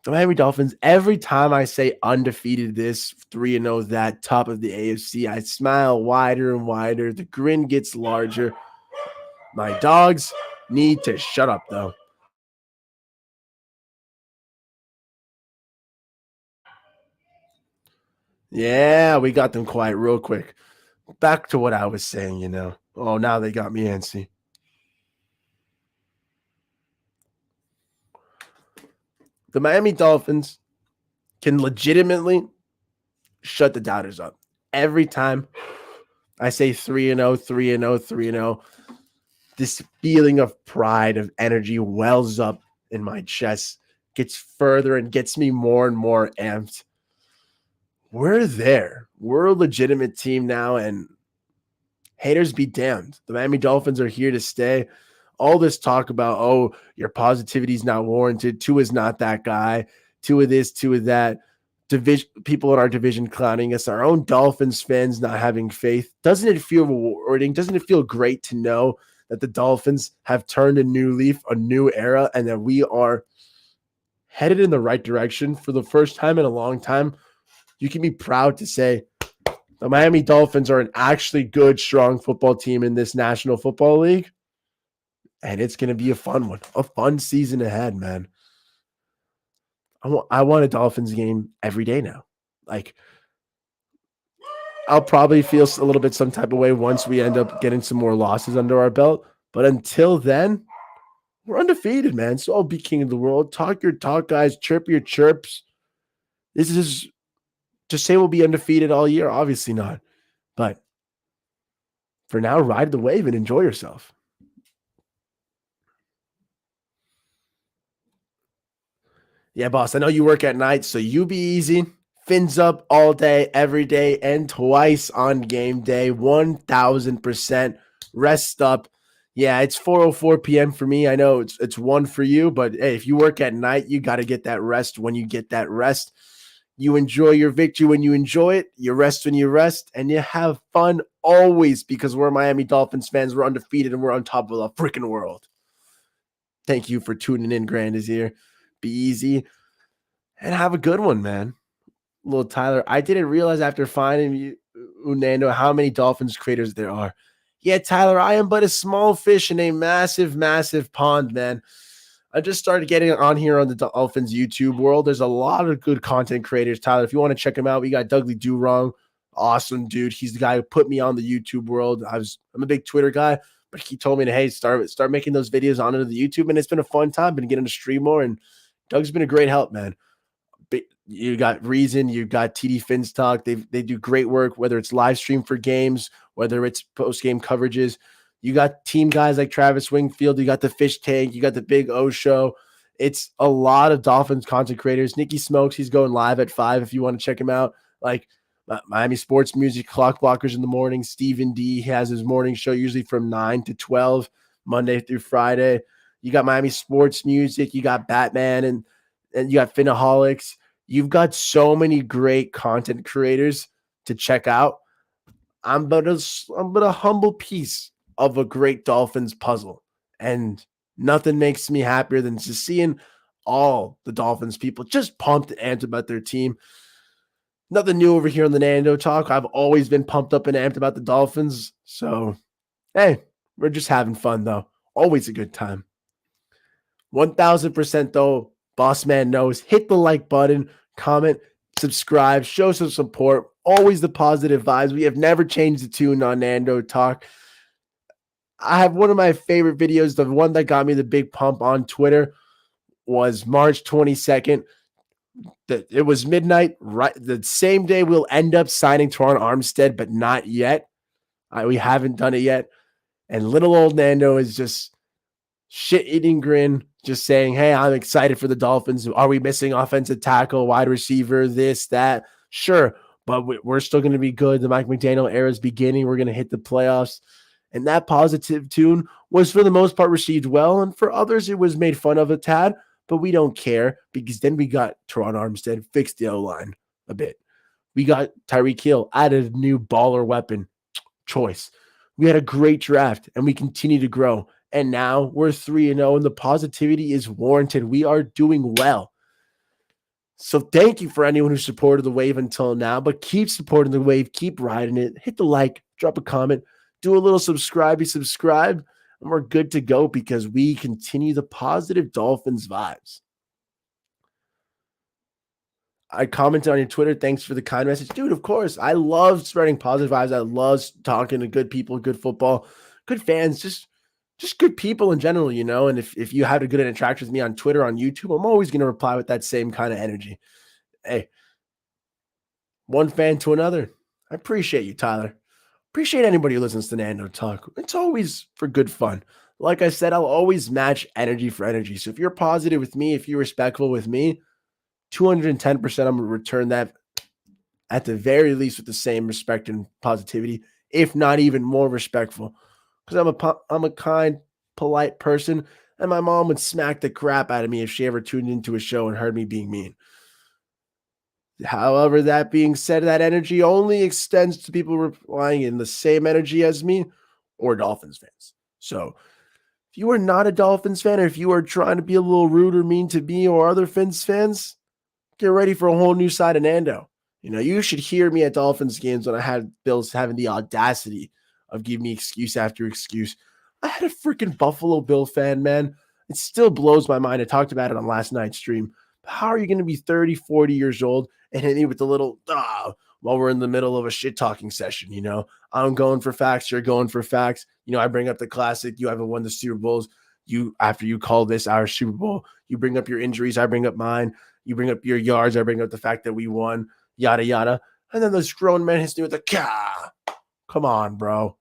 The Miami Dolphins, every time I say undefeated this, 3-0 that, top of the AFC, I smile wider and wider. The grin gets larger. My dogs need to shut up, though. Yeah, we got them quiet real quick. Back to what I was saying. Oh, now they got me antsy. The Miami Dolphins can legitimately shut the doubters up. Every time I say 3-0, 3-0, 3-0, this feeling of pride, of energy wells up in my chest, gets further and gets me more and more amped. We're there. We're a legitimate team now, and haters be damned. The Miami Dolphins are here to stay. All this talk about, oh, your positivity is not warranted. Tua is not that guy. Tua this, Tua that. Division people in our division clowning us. Our own Dolphins fans not having faith. Doesn't it feel rewarding? Doesn't it feel great to know that the Dolphins have turned a new leaf, a new era, and that we are headed in the right direction for the first time in a long time? You can be proud to say the Miami Dolphins are an actually good, strong football team in this National Football League. And it's going to be a fun one, a fun season ahead, man. I want a Dolphins game every day now. Like, I'll probably feel a little bit some type of way once we end up getting some more losses under our belt. But until then, we're undefeated, man. So I'll be king of the world. Talk your talk, guys. Chirp your chirps. This is to say we'll be undefeated all year. Obviously not. But for now, ride the wave and enjoy yourself. Yeah, boss. I know you work at night, so you be easy. Fins up all day, every day, and twice on game day. 1000%. Rest up. Yeah, it's 4:04 p.m. for me. I know it's 1 for you, but hey, if you work at night, you got to get that rest when you get that rest. You enjoy your victory when you enjoy it. You rest when you rest, and you have fun always because we're Miami Dolphins fans. We're undefeated, and we're on top of the freaking world. Thank you for tuning in, Grand is here. Be easy and have a good one, man. Little Tyler, I didn't realize after finding you, Unando, how many Dolphins creators there are. Yeah, Tyler, I am but a small fish in a massive, massive pond, man. I just started getting on here on the Dolphins YouTube world. There's a lot of good content creators, Tyler. If you want to check them out, we got Dougley Durong. Awesome dude. He's the guy who put me on the YouTube world. I'm a big Twitter guy, but he told me to, hey, start making those videos onto the YouTube, and it's been a fun time. Been getting to stream more, and Doug's been a great help, man. You got Reason, you got TD Fins Talk. They do great work, whether it's live stream for games, whether it's post game coverages. You got team guys like Travis Wingfield. You got the Fish Tank. You got the Big O Show. It's a lot of Dolphins content creators. Nikki Smokes, he's going live at 5 if you want to check him out. Like Miami Sports Music, Clock Blockers in the morning. Stephen D has his morning show usually from 9 to 12, Monday through Friday. You got Miami Sports Music. You got Batman and you got Finaholics. You've got so many great content creators to check out. I'm but a humble piece of a great Dolphins puzzle. And nothing makes me happier than just seeing all the Dolphins people just pumped and amped about their team. Nothing new over here on the Nando Talk. I've always been pumped up and amped about the Dolphins. So, hey, we're just having fun, though. Always a good time. 1000% though, Boss Man knows. Hit the like button, comment, subscribe, show some support. Always the positive vibes. We have never changed the tune on Nando Talk. I have one of my favorite videos. The one that got me the big pump on Twitter was March 22nd. It was midnight, right? The same day we'll end up signing Teron Armstead, but not yet. We haven't done it yet. And little old Nando is just shit-eating grin, just saying, hey, I'm excited for the Dolphins. Are we missing offensive tackle, wide receiver, this, that? Sure, but we're still going to be good. The Mike McDaniel era is beginning. We're going to hit the playoffs. And that positive tune was for the most part received well. And for others, it was made fun of a tad, but we don't care because then we got Teron Armstead, fixed the O line a bit. We got Tyreek Hill, added a new baller weapon choice. We had a great draft and we continue to grow. And now we're 3-0 and the positivity is warranted. We are doing well. So thank you for anyone who supported the wave until now, but keep supporting the wave, keep riding it. Hit the like, drop a comment, do a little subscribe, and we're good to go because we continue the positive Dolphins vibes. I commented on your Twitter. Thanks for the kind message. Dude, of course. I love spreading positive vibes. I love talking to good people, good football, good fans, just good people in general, you know. And if you had a good interaction with me on Twitter, on YouTube, I'm always going to reply with that same kind of energy. Hey, one fan to another. I appreciate you, Tyler. Appreciate anybody who listens to Nando talk. It's always for good fun. Like I said, I'll always match energy for energy. So if you're positive with me, if you're respectful with me, 210% I'm going to return that at the very least with the same respect and positivity, if not even more respectful. Because I'm a kind, polite person, and my mom would smack the crap out of me if she ever tuned into a show and heard me being mean. However, that being said, that energy only extends to people replying in the same energy as me or Dolphins fans. So if you are not a Dolphins fan, or if you are trying to be a little rude or mean to me or other Fins fans, get ready for a whole new side of Nando. You know, you should hear me at Dolphins games when I had Bills having the audacity of giving me excuse after excuse. I had a freaking Buffalo Bill fan, man. It still blows my mind. I talked about it on last night's stream. How are you going to be 30, 40 years old and hit me with the little, while we're in the middle of a shit-talking session, you know? I'm going for facts. You're going for facts. You know, I bring up the classic. You haven't won the Super Bowls. After you call this our Super Bowl, you bring up your injuries. I bring up mine. You bring up your yards. I bring up the fact that we won, yada, yada. And then this grown man hits me with a ka. Come on, bro.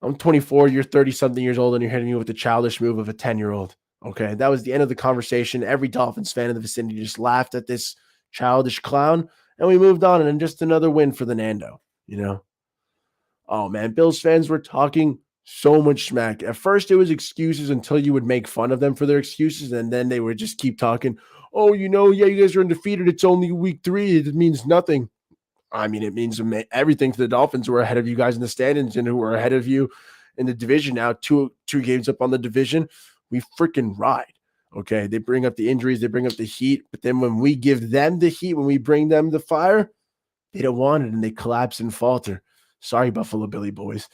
I'm 24. You're 30-something years old, and you're hitting me with the childish move of a 10-year-old. Okay, that was the end of the conversation. Every Dolphins fan in the vicinity just laughed at this childish clown, and we moved on, and then just another win for the Nando, you know? Oh, man, Bills fans were talking so much smack. At first, it was excuses until you would make fun of them for their excuses, and then they would just keep talking. Oh, you know, yeah, you guys are undefeated. It's only week 3. It means nothing. I mean, it means everything to the Dolphins, who are ahead of you guys in the standings and who are ahead of you in the division now, two games up on the division. We freaking ride. Okay, they bring up the injuries, they bring up the heat, but then when we give them the heat, when we bring them the fire, they don't want it and they collapse and falter. Sorry, Buffalo Billy boys.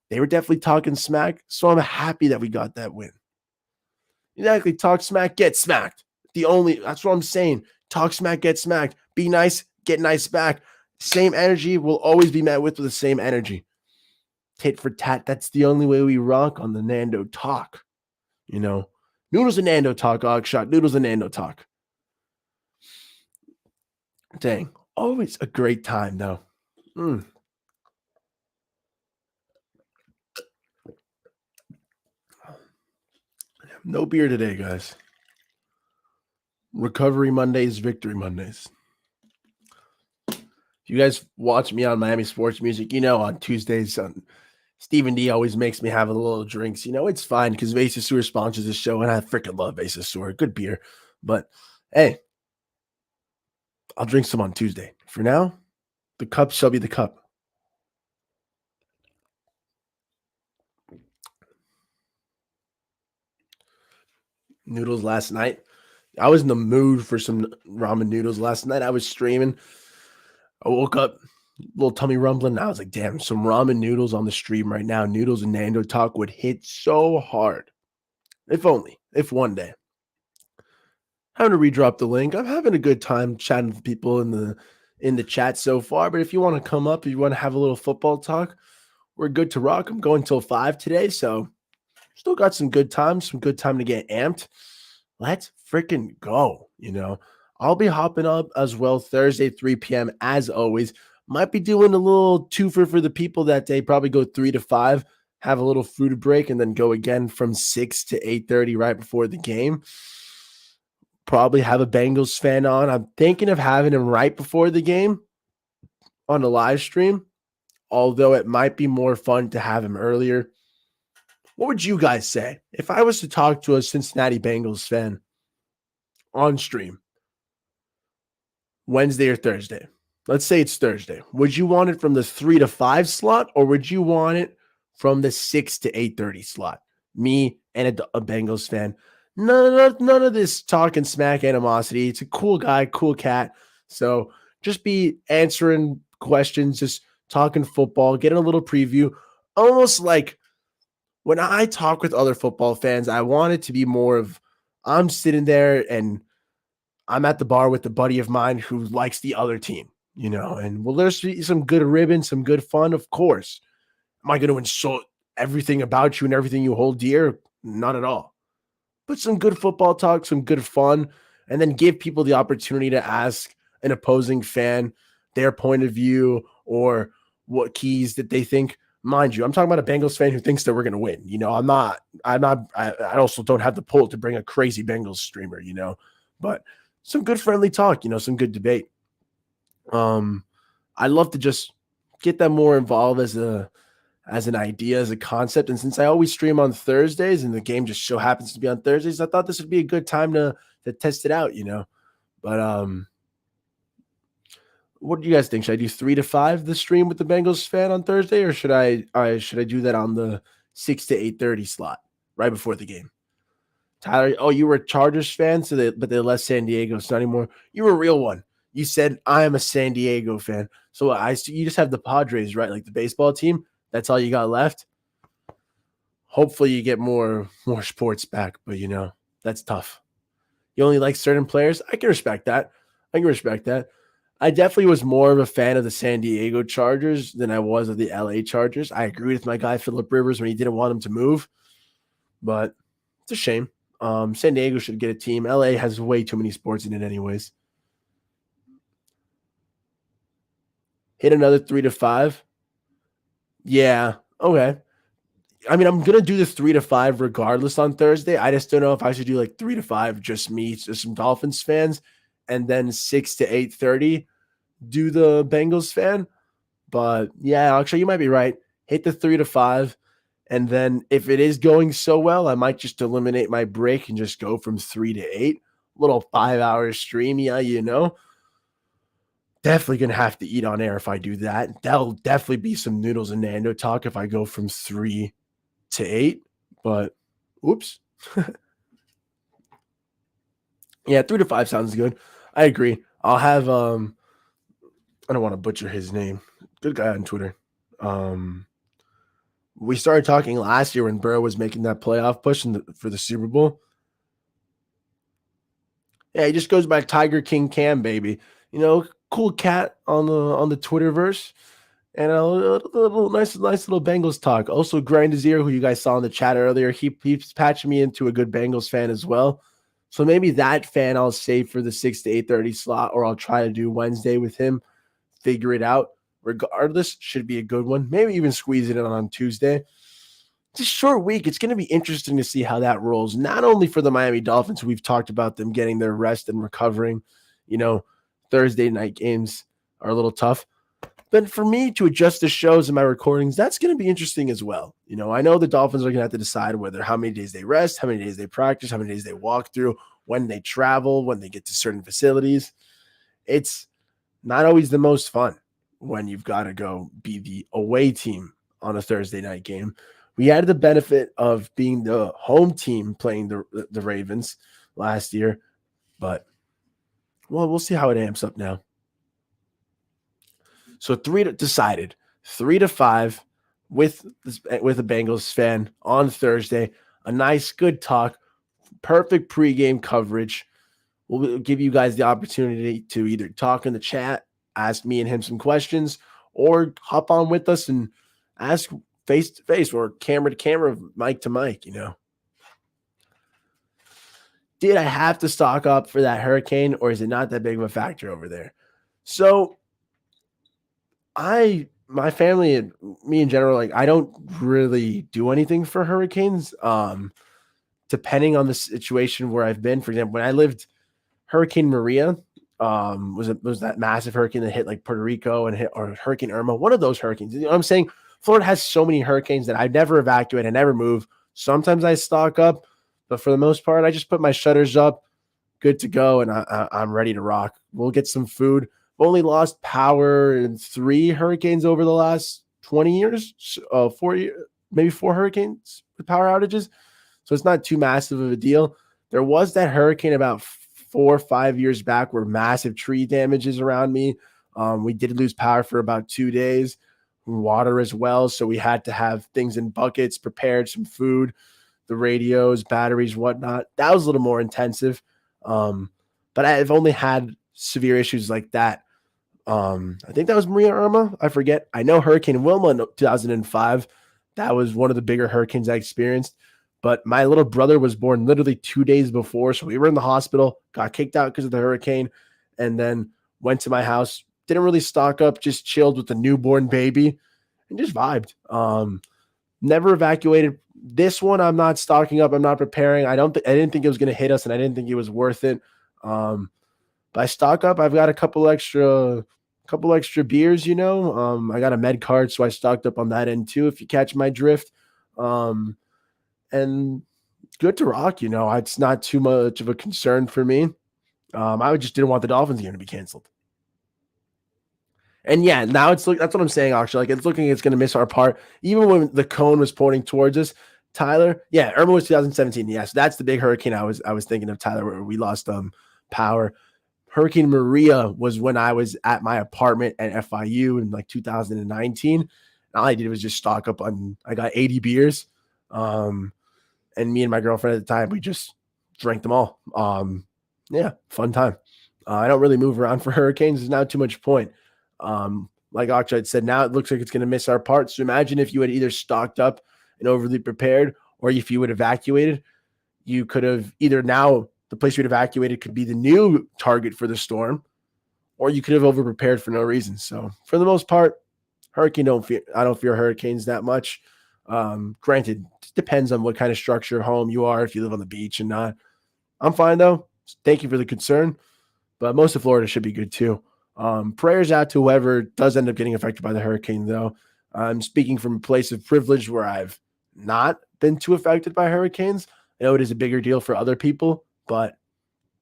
They were definitely talking smack, so I'm happy that we got that win. Exactly, talk smack, get smacked. That's what I'm saying. Talk smack, get smacked. Be nice, get nice back. Same energy will always be met with the same energy. Tit for tat, that's the only way we rock on the Nando talk. You know, Noodles and Nando talk, Ogshot. Noodles and Nando talk. Dang, always a great time, though. No beer today, guys. Recovery Mondays, victory Mondays. If you guys watch me on Miami Sports Music, you know on Tuesdays, Stephen D always makes me have a little drinks. You know, it's fine because Vasa Sewer sponsors this show, and I freaking love Vasa Sewer. Good beer. But, hey, I'll drink some on Tuesday. For now, the cup shall be the cup. Noodles last night. I was in the mood for some ramen noodles last night. I was streaming. I woke up, little tummy rumbling. I was like, damn, some ramen noodles on the stream right now. Noodles and Nando talk would hit so hard. If one day. I'm going to redrop the link. I'm having a good time chatting with people in the chat so far. But if you want to come up, if you want to have a little football talk, we're good to rock. I'm going till 5 today, so still got some good time to get amped. Let's freaking go, you know. I'll be hopping up as well Thursday, 3 p.m. as always. Might be doing a little twofer for the people that day, probably go 3 to 5, have a little food break, and then go again from 6 to 8:30 right before the game. Probably have a Bengals fan on. I'm thinking of having him right before the game on a live stream. although it might be more fun to have him earlier. What would you guys say if I was to talk to a Cincinnati Bengals fan on stream Wednesday or Thursday? Let's say it's Thursday. Would you want it from the 3 to 5 slot, or would you want it from the 6 to 8:30 slot? Me and a Bengals fan. None of this talking smack animosity. It's a cool guy, cool cat. So just be answering questions, just talking football, getting a little preview. Almost like when I talk with other football fans, I want it to be more of I'm sitting there and I'm at the bar with a buddy of mine who likes the other team, and will there's be some good ribbon, some good fun, of course. Am I going to insult everything about you and everything you hold dear? Not at all. But some good football talk, some good fun, and then give people the opportunity to ask an opposing fan their point of view or what keys that they think. Mind you, I'm talking about a Bengals fan who thinks that we're going to win. I also don't have the pull to bring a crazy Bengals streamer, but some good friendly talk, some good debate. I'd love to just get them more involved as an idea, as a concept. And since I always stream on Thursdays and the game just so happens to be on Thursdays, I thought this would be a good time to test it out, But what do you guys think? Should I do 3 to 5 the stream with the Bengals fan on Thursday, or should I do that on the 6 to 8:30 slot right before the game? Tyler, oh, you were a Chargers fan, but they left San Diego, so not anymore. You were a real one. You said I am a San Diego fan, so you just have the Padres, right? Like the baseball team. That's all you got left. Hopefully, you get more sports back, but that's tough. You only like certain players. I can respect that. I definitely was more of a fan of the San Diego Chargers than I was of the LA Chargers. I agree with my guy Phillip Rivers when he didn't want him to move, but it's a shame. San Diego should get a team. LA has way too many sports in it anyways. Hit another 3 to 5. Yeah. Okay. I mean, I'm going to do the 3 to 5 regardless on Thursday. I just don't know if I should do like 3 to 5, just me, just some Dolphins fans, and then 6 to 8:30 do the Bengals fan. But yeah, actually, you might be right. Hit the 3 to 5. And then if it is going so well, I might just eliminate my break and just go from 3 to 8. Little 5-hour stream. Yeah, Definitely going to have to eat on air if I do that. That'll definitely be some noodles and Nando talk if I go from 3 to 8. But oops. Yeah, 3 to 5 sounds good. I agree. I'll have I don't want to butcher his name. Good guy on Twitter. We started talking last year when Burrow was making that playoff push for the Super Bowl. Yeah, he just goes by Tiger King Cam, baby. Cool cat on the Twitterverse. And a little nice little Bengals talk. Also, Grind his ear, who you guys saw in the chat earlier, he's patching me into a good Bengals fan as well. So maybe that fan I'll save for the 6 to 8:30 slot, or I'll try to do Wednesday with him. Figure it out. Regardless, should be a good one. Maybe even squeeze it in on Tuesday. It's a short week. It's going to be interesting to see how that rolls. Not only for the Miami Dolphins, who we've talked about them getting their rest and recovering. Thursday night games are a little tough. But for me to adjust the shows and my recordings, that's going to be interesting as well. I know the Dolphins are going to have to decide how many days they rest, how many days they practice, how many days they walk through, when they travel, when they get to certain facilities. It's not always the most fun when you've got to go be the away team on a Thursday night game. We had the benefit of being the home team playing the Ravens last year, but we'll see how it amps up now. So 3 to 5 with a Bengals fan on Thursday. A nice, good talk, perfect pregame coverage. We'll give you guys the opportunity to either talk in the chat, ask me and him some questions, or hop on with us and ask face to face or camera to camera, mic to mic. Did I have to stock up for that hurricane, or is it not that big of a factor over there? So my family and me in general, like I don't really do anything for hurricanes. Depending on the situation where I've been, for example, when I lived Hurricane Maria, Was that massive hurricane that hit like Puerto Rico and hit, or Hurricane Irma, one of those hurricanes. You know what I'm saying? Florida has so many hurricanes that I never evacuate, I never move. Sometimes I stock up, but for the most part, I just put my shutters up, good to go, and I'm ready to rock. We'll get some food. We've only lost power in 3 hurricanes over the last 20 years, 4 years, maybe 4 hurricanes with power outages. So it's not too massive of a deal. There was that hurricane about 4 or 5 years back where massive tree damages around me. We did lose power for about 2 days, water as well. So we had to have things in buckets prepared, some food, the radios, batteries, whatnot. That was a little more intensive. But I've only had severe issues like that. I think that was Maria Irma. I forget. I know Hurricane Wilma in 2005. That was one of the bigger hurricanes I experienced. But my little brother was born literally 2 days before. So we were in the hospital, got kicked out because of the hurricane, and then went to my house. Didn't really stock up, just chilled with the newborn baby and just vibed. Never evacuated. This one, I'm not stocking up. I'm not preparing. I didn't think it was going to hit us, and I didn't think it was worth it. But I stock up. I've got a couple extra beers. I got a med card, so I stocked up on that end too. If you catch my drift, and good to rock. It's not too much of a concern for me. I just didn't want the Dolphins game to be canceled. And yeah, now that's what I'm saying. Actually, like it's going to miss our part. Even when the cone was pointing towards us, Tyler. Yeah, Irma was 2017. Yes, that's the big hurricane I was thinking of, Tyler, where we lost power. Hurricane Maria was when I was at my apartment at FIU in like 2019. All I did was just stock up on. I got 80 beers, and me and my girlfriend at the time, we just drank them all. Yeah, fun time. I don't really move around for hurricanes. There's not too much point. Like Akshay said, now it looks like it's going to miss our parts. So imagine if you had either stocked up and overly prepared, or if you had evacuated, you could have either now the place you had evacuated could be the new target for the storm, or you could have over prepared for no reason. So for the most part, I don't fear hurricanes that much. Granted, it depends on what kind of structure home you are, if you live on the beach and not. I'm fine though. Thank you for the concern, but most of Florida should be good too. Prayers out to whoever does end up getting affected by the hurricane, though. I'm speaking from a place of privilege where I've not been too affected by hurricanes. I know it is a bigger deal for other people, but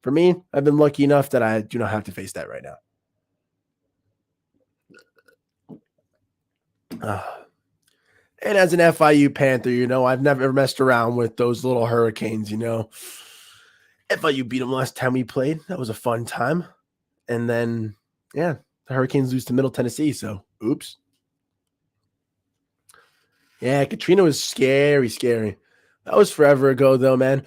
for me, I've been lucky enough that I do not have to face that right now. And as an FIU Panther, I've never messed around with those little hurricanes. FIU beat them last time we played. That was a fun time. And then, yeah, the Hurricanes lose to Middle Tennessee. So, oops. Yeah, Katrina was scary, scary. That was forever ago, though, man.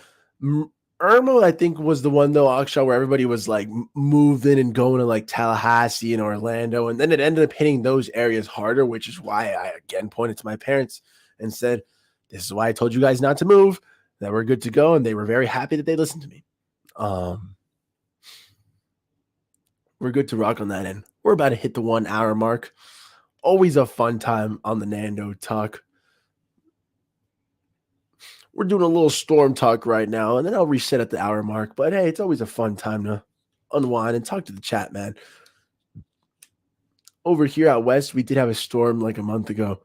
Irma, I think, was the one, though, Akshay, where everybody was like moving and going to like Tallahassee and Orlando. And then it ended up hitting those areas harder, which is why I again pointed to my parents and said, this is why I told you guys not to move, that we're good to go. And they were very happy that they listened to me. We're good to rock on that end. We're about to hit the 1 hour mark. Always a fun time on the Nando Talk. We're doing a little storm talk right now, and then I'll reset at the hour mark. But hey, it's always a fun time to unwind and talk to the chat, man. Over here out west, we did have a storm like a month ago.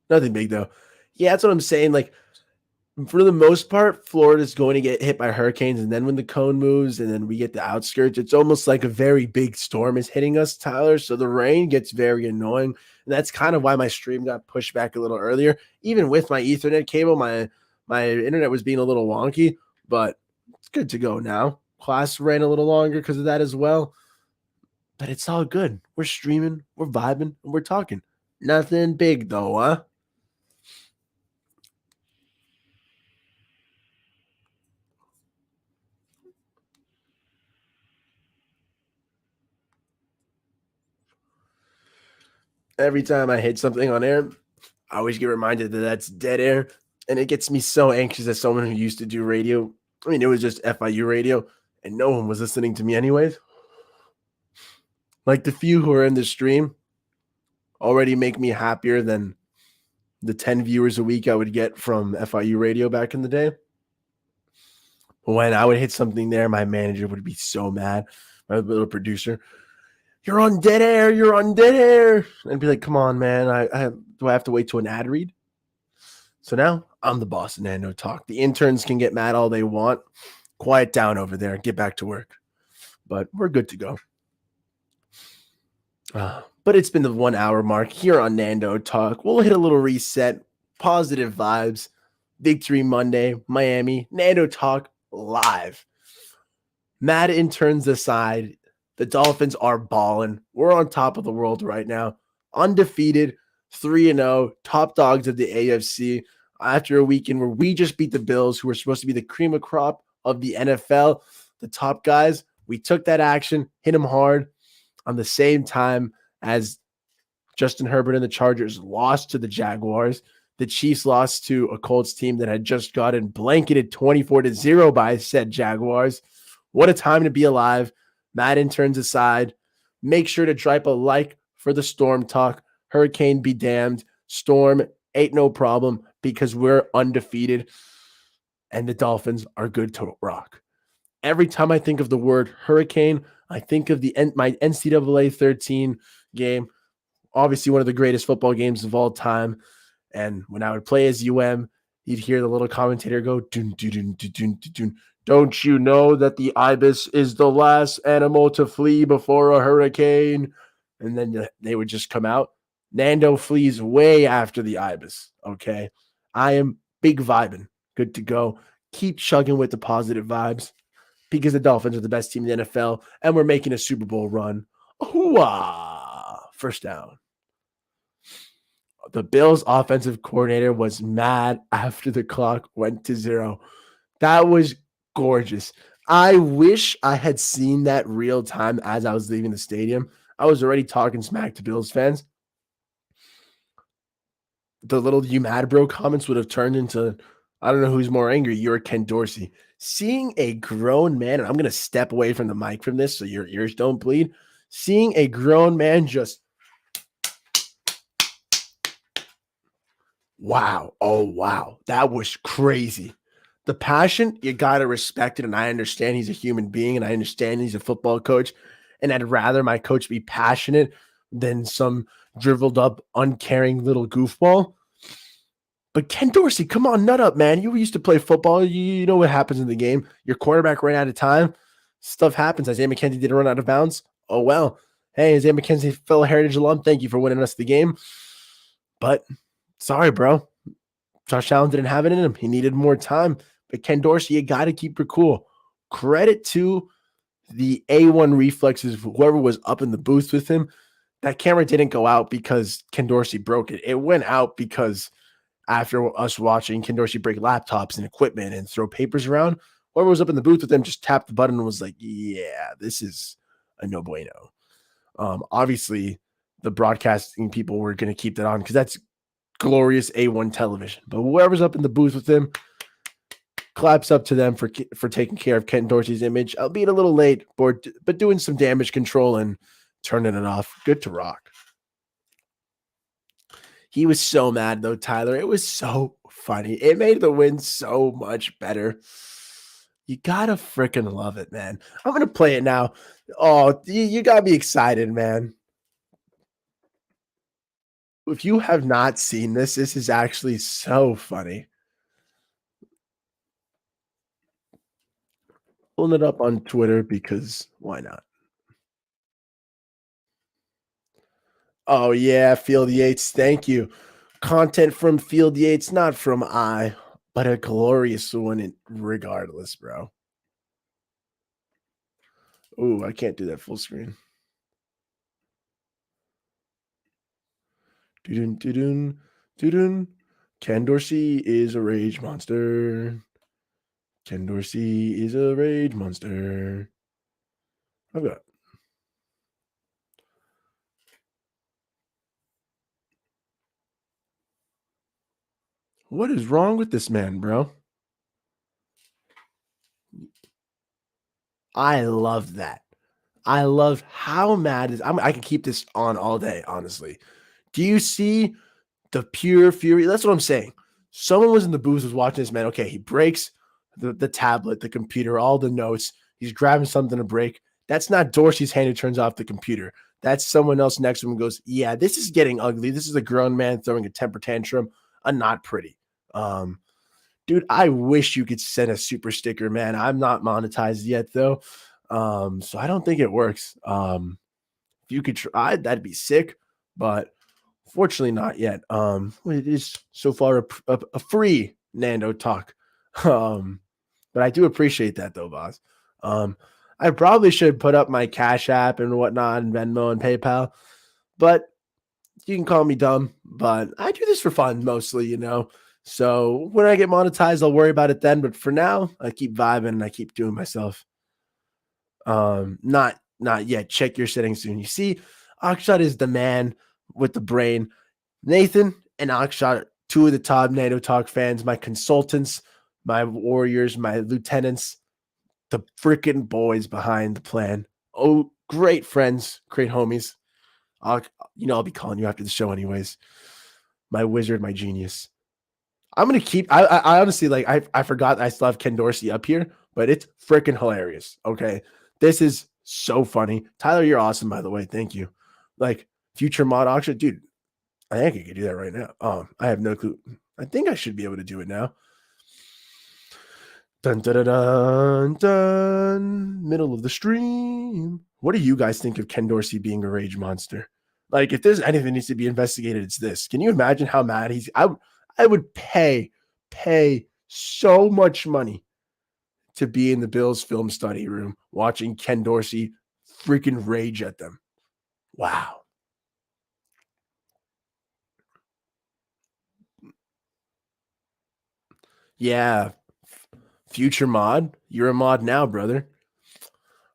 Nothing big though. Yeah, that's what I'm saying. Like, for the most part, Florida's going to get hit by hurricanes, and then when the cone moves and then we get the outskirts, it's almost like a very big storm is hitting us, Tyler. So the rain gets very annoying. And that's kind of why my stream got pushed back a little earlier. Even with my Ethernet cable, my internet was being a little wonky, but it's good to go now. Class ran a little longer because of that as well. But it's all good. We're streaming, we're vibing, and we're talking. Nothing big though, huh? Every time I hit something on air, I always get reminded that that's dead air. And it gets me so anxious as someone who used to do radio. I mean, it was just FIU radio, and no one was listening to me anyways. Like the few who are in the stream already make me happier than the 10 viewers a week I would get from FIU radio back in the day. When I would hit something there, my manager would be so mad. My little producer, "You're on dead air. You're on dead air." And be like, "Come on, man. Do I have to wait to an ad read?" So now I'm the boss of Nando Talk. The interns can get mad all they want. Quiet down over there. Get back to work. But we're good to go. But it's been the 1 hour mark here on Nando Talk. We'll hit a little reset, positive vibes, Victory Monday, Miami, Nando Talk live. Mad interns aside, the Dolphins are balling. We're on top of the world right now. Undefeated, 3-0, top dogs of the AFC after a weekend where we just beat the Bills, who were supposed to be the cream of crop of the NFL, the top guys. We took that action, hit them hard on the same time as Justin Herbert and the Chargers lost to the Jaguars. The Chiefs lost to a Colts team that had just gotten blanketed 24-0 by said Jaguars. What a time to be alive. Mad interns aside, make sure to drop a like for the Storm Talk. Hurricane be damned. Storm ain't no problem because we're undefeated and the Dolphins are good to rock. Every time I think of the word hurricane, I think of my NCAA 13 game, obviously one of the greatest football games of all time. And when I would play as you'd hear the little commentator go, dun, dun, dun, dun, dun, dun. "Don't you know that the ibis is the last animal to flee before a hurricane?" And then they would just come out. Nando flees way after the ibis. Okay. I am big vibing. Good to go. Keep chugging with the positive vibes because the Dolphins are the best team in the NFL and we're making a Super Bowl run. Hooah! First down. The Bills' offensive coordinator was mad after the clock went to 0. That was gorgeous. I wish I had seen that real time as I was leaving the stadium. I was already talking smack to Bills fans. The little "you mad bro" comments would have turned into, I don't know who's more angry, you or Ken Dorsey. Seeing a grown man, and I'm going to step away from the mic from this so your ears don't bleed. Seeing a grown man just, wow. Oh, wow. That was crazy. The passion, you got to respect it. And I understand he's a human being and I understand he's a football coach. And I'd rather my coach be passionate than some driveled up, uncaring little goofball. But Ken Dorsey, come on, nut up, man. You used to play football. You know what happens in the game. Your quarterback ran out of time. Stuff happens. Isaiah McKenzie didn't run out of bounds. Oh, well. Hey, Isaiah McKenzie, fellow Heritage alum, thank you for winning us the game. But sorry, bro. Josh Allen didn't have it in him. He needed more time. But Ken Dorsey, you got to keep her cool. Credit to the A1 reflexes, whoever was up in the booth with him. That camera didn't go out because Ken Dorsey broke it. It went out because after us watching Ken Dorsey break laptops and equipment and throw papers around, whoever was up in the booth with them just tapped the button and was like, yeah, this is a no bueno. Obviously, the broadcasting people were going to keep that on because that's glorious A1 television. But whoever's up in the booth with them, claps up to them for taking care of Ken Dorsey's image, albeit a little late, but doing some damage control and turning it off. Good to rock. He was so mad, though, Tyler. It was so funny. It made the win so much better. You gotta freaking love it, man. I'm gonna play it now. Oh, you got me excited, man. If you have not seen this, this is actually so funny. Pulling it up on Twitter because why not? Oh, yeah, Field Yates. Thank you. Content from Field Yates, not from I, but a glorious one regardless, bro. Ooh, I can't do that full screen. Doo-dun, doo-dun, doo-dun. Ken Dorsey is a rage monster. Ken Dorsey is a rage monster. I've got. What is wrong with this man, bro? I love that. I love how mad is. I can keep this on all day, honestly. Do you see the pure fury? That's what I'm saying. Someone was in the booth, was watching this man. Okay, he breaks the tablet, the computer, all the notes. He's grabbing something to break. That's not Dorsey's hand who turns off the computer. That's someone else next to him who goes, yeah, this is getting ugly. This is a grown man throwing a temper tantrum. Not pretty. Dude, I wish you could send a super sticker, man. I'm not monetized yet, though. So I don't think it works. If you could try, that'd be sick. But fortunately, not yet. It is so far a free Nando talk. But I do appreciate that, though, boss. I probably should put up my Cash App and whatnot, and Venmo and PayPal. But you can call me dumb, but I do this for fun mostly, you know. So when I get monetized, I'll worry about it then. But for now, I keep vibing and I keep doing myself. Not yet. Check your settings soon. You see, Akshat is the man with the brain. Nathan and Akshat, two of the top NATO Talk fans, my consultants, my warriors, my lieutenants, the freaking boys behind the plan. Oh, great friends, great homies. I'll be calling you after the show anyways. My wizard, my genius. I'm gonna keep. I honestly like. I forgot I still have Ken Dorsey up here, but it's freaking hilarious. Okay, this is so funny. Tyler, you're awesome, by the way. Thank you. Like future mod auction, dude. I think I could do that right now. I have no clue. I think I should be able to do it now. Dun dun dun dun dun. Middle of the stream. What do you guys think of Ken Dorsey being a rage monster? Like, if there's anything that needs to be investigated, it's this. Can you imagine how mad he's? I would pay so much money to be in the Bills film study room watching Ken Dorsey freaking rage at them. Wow. Yeah. Future mod. You're a mod now, brother.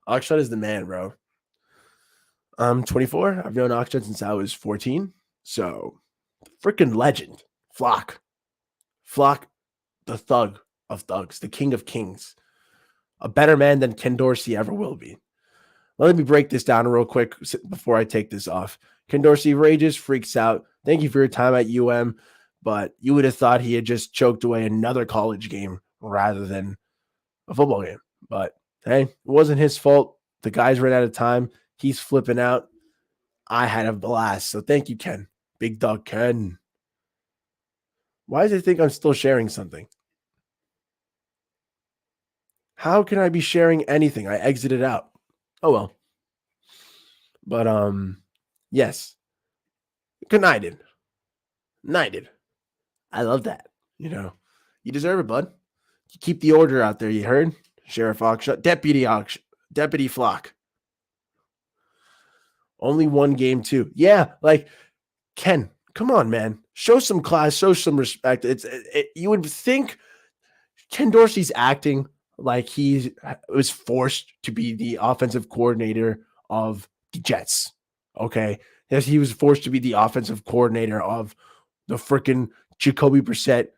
Akshat is the man, bro. I'm 24. I've known Akshat since I was 14. So, freaking legend. Flock, the thug of thugs, the king of kings. A better man than Ken Dorsey ever will be. Let me break this down real quick before I take this off. Ken Dorsey rages, freaks out. Thank you for your time at UM, but you would have thought he had just choked away another college game rather than a football game. But hey, it wasn't his fault. The guys ran out of time. He's flipping out. I had a blast. So thank you, Ken. Big dog Ken. Why does it think I'm still sharing something? How can I be sharing anything? I exited out. Oh well. But yes. Good nighted. Nighted. I love that. You know. You deserve it, bud. You keep the order out there, you heard? Sheriff Oxshot. Deputy Flock. Only one game too. Yeah, like Ken, come on, man. Show some class, show some respect. You would think Ken Dorsey's acting like he was forced to be the offensive coordinator of the Jets. Okay. Yes, he was forced to be the offensive coordinator of the freaking Jacoby Brissett.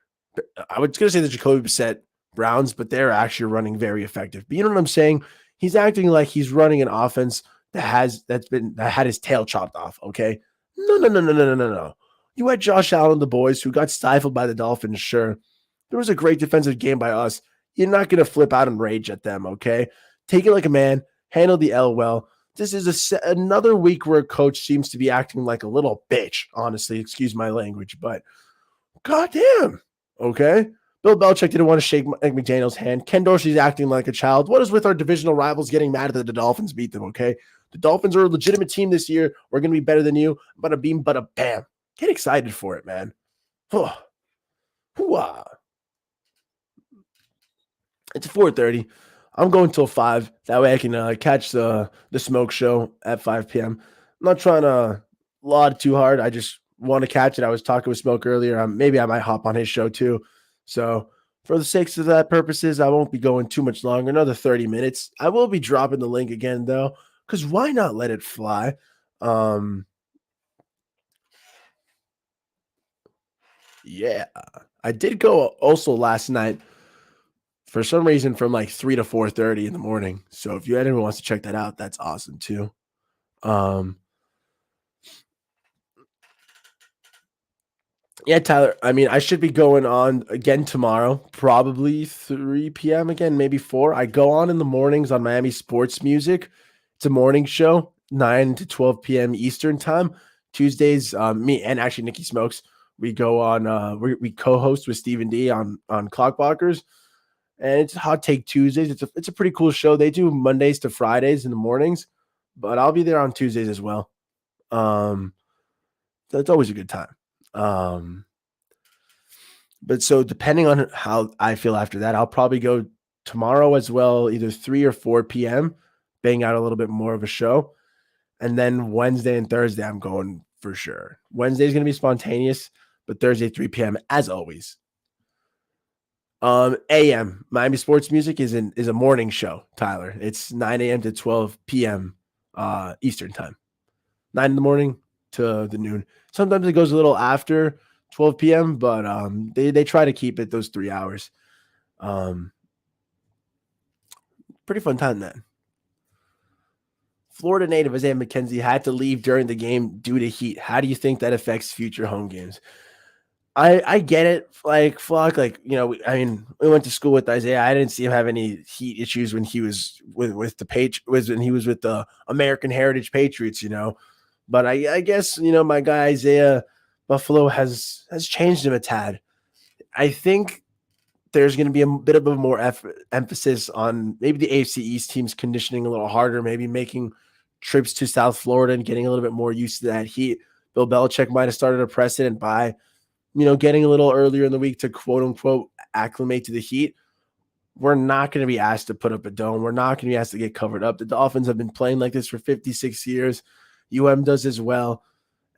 I was going to say the Jacoby Brissett Browns, but they're actually running very effective. But you know what I'm saying? He's acting like he's running an offense that had his tail chopped off. Okay. No. You had Josh Allen and the boys who got stifled by the Dolphins. Sure. There was a great defensive game by us. You're not going to flip out and rage at them, okay? Take it like a man. Handle the L well. This is another week where a coach seems to be acting like a little bitch, honestly. Excuse my language, but goddamn, okay? Bill Belichick didn't want to shake Mike McDaniel's hand. Ken Dorsey's acting like a child. What is with our divisional rivals getting mad that the Dolphins beat them, okay? The Dolphins are a legitimate team this year. We're going to be better than you. Bada beam, bada bam. Get excited for it, man. Hoo-ah. It's 4:30. I'm going till 5. That way I can catch the smoke show at 5 p.m. I'm not trying to laud too hard. I just want to catch it. I was talking with Smoke earlier. Maybe I might hop on his show too. So for the sakes of that purposes, I won't be going too much longer, another 30 minutes. I will be dropping the link again though, because why not let it fly? Yeah. I did go also last night for some reason from like 3 to 4:30 in the morning. So if anyone wants to check that out, that's awesome too. Yeah, Tyler. I mean, I should be going on again tomorrow, probably 3 p.m. again, maybe 4. I go on in the mornings on Miami Sports Music. It's a morning show, 9 to 12 p.m. Eastern time. Tuesdays, me and actually Nikki Smokes, we go on, we co-host with Stephen D on Clockblockers, and it's Hot Take Tuesdays. It's a pretty cool show. They do Mondays to Fridays in the mornings, but I'll be there on Tuesdays as well. Um, so it's always a good time. Um, But so depending on how I feel after that, I'll probably go tomorrow as well, either 3 or 4 p.m., bang out a little bit more of a show. And then Wednesday and Thursday, I'm going for sure. Wednesday's going to be spontaneous, but Thursday, 3 p.m., as always. AM, Miami Sports Music is a morning show, Tyler. It's 9 a.m. to 12 p.m. Eastern time. 9 in the morning to the noon. Sometimes it goes a little after 12 p.m., but they try to keep it those 3 hours. Um, Pretty fun time then. Florida native Isaiah McKenzie had to leave during the game due to heat. How do you think that affects future home games? I get it. Like Flock, like I mean, we went to school with Isaiah. I didn't see him have any heat issues when he was with the was when he was with the American Heritage Patriots. But I guess my guy Isaiah Buffalo has changed him a tad. I think there's going to be a bit of a more emphasis on maybe the AFC East teams conditioning a little harder, maybe making trips to South Florida and getting a little bit more used to that heat. Bill Belichick might have started a precedent by, getting a little earlier in the week to quote unquote acclimate to the heat. We're not going to be asked to put up a dome. We're not going to be asked to get covered up. The Dolphins have been playing like this for 56 years. does as well.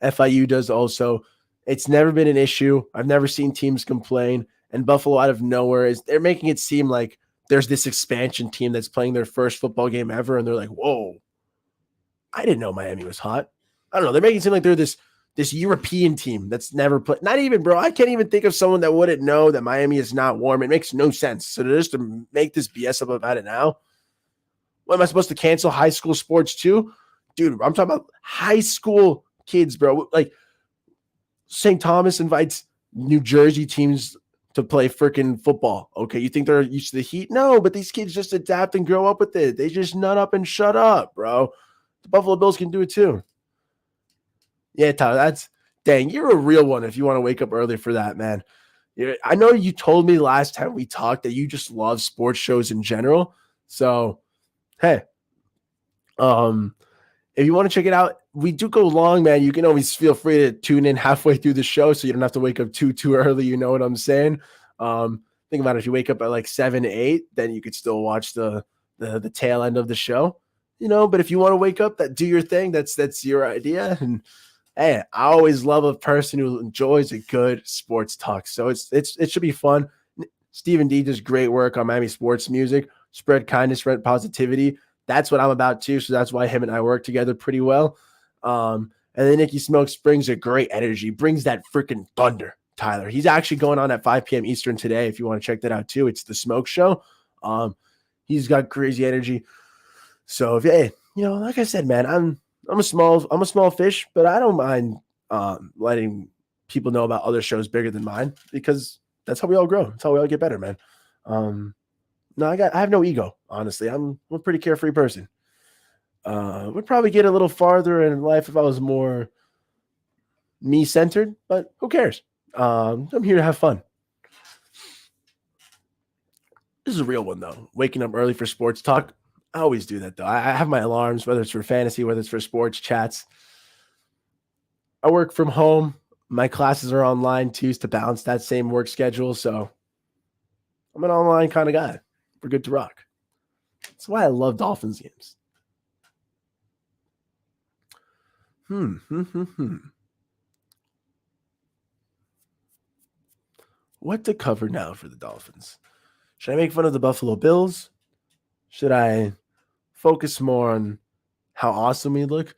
FIU does also. It's never been an issue. I've never seen teams complain. And Buffalo out of nowhere they're making it seem like there's this expansion team that's playing their first football game ever, and they're like, "Whoa, I didn't know Miami was hot." I don't know. They're making it seem like they're this European team that's never played. Not even, bro. I can't even think of someone that wouldn't know that Miami is not warm. It makes no sense. So just to make this BS up about it now, what am I supposed to cancel high school sports too? Dude, I'm talking about high school kids, bro. Like St. Thomas invites New Jersey teams to play freaking football. Okay, you think they're used to the heat? No, but these kids just adapt and grow up with it. They just nut up and shut up, bro. The Buffalo Bills can do it too. Yeah, Tyler, dang, you're a real one if you want to wake up early for that, man. I know you told me last time we talked that you just love sports shows in general. So, hey, um, if you want to check it out, we do go long, man. You can always feel free to tune in halfway through the show so you don't have to wake up too early. You know what I'm saying? Think about it. If you wake up at like 7 to 8, then you could still watch the tail end of the show. But if you want to wake up, do your thing. That's your idea. And hey, I always love a person who enjoys a good sports talk. So it should be fun. Stephen D does great work on Miami Sports Music. Spread kindness, spread positivity. That's what I'm about too. So that's why him and I work together pretty well. And then Nikki Smokes brings a great energy, brings that freaking thunder, Tyler. He's actually going on at 5 p.m. Eastern today. If you want to check that out too, it's the Smoke Show. He's got crazy energy. So if hey, like I said, man, I'm a small fish, but I don't mind letting people know about other shows bigger than mine because that's how we all grow. That's how we all get better, man. No, I have no ego, honestly. I'm a pretty carefree person. Would probably get a little farther in life if I was more me centered, but who cares? I'm here to have fun. This is a real one though. Waking up early for sports talk. I always do that though. I have my alarms, whether it's for fantasy, whether it's for sports chats. I work from home. My classes are online too, to balance that same work schedule. So I'm an online kind of guy. We're good to rock. That's why I love Dolphins games. What to cover now for the Dolphins? Should I make fun of the Buffalo Bills? Should I focus more on how awesome we look?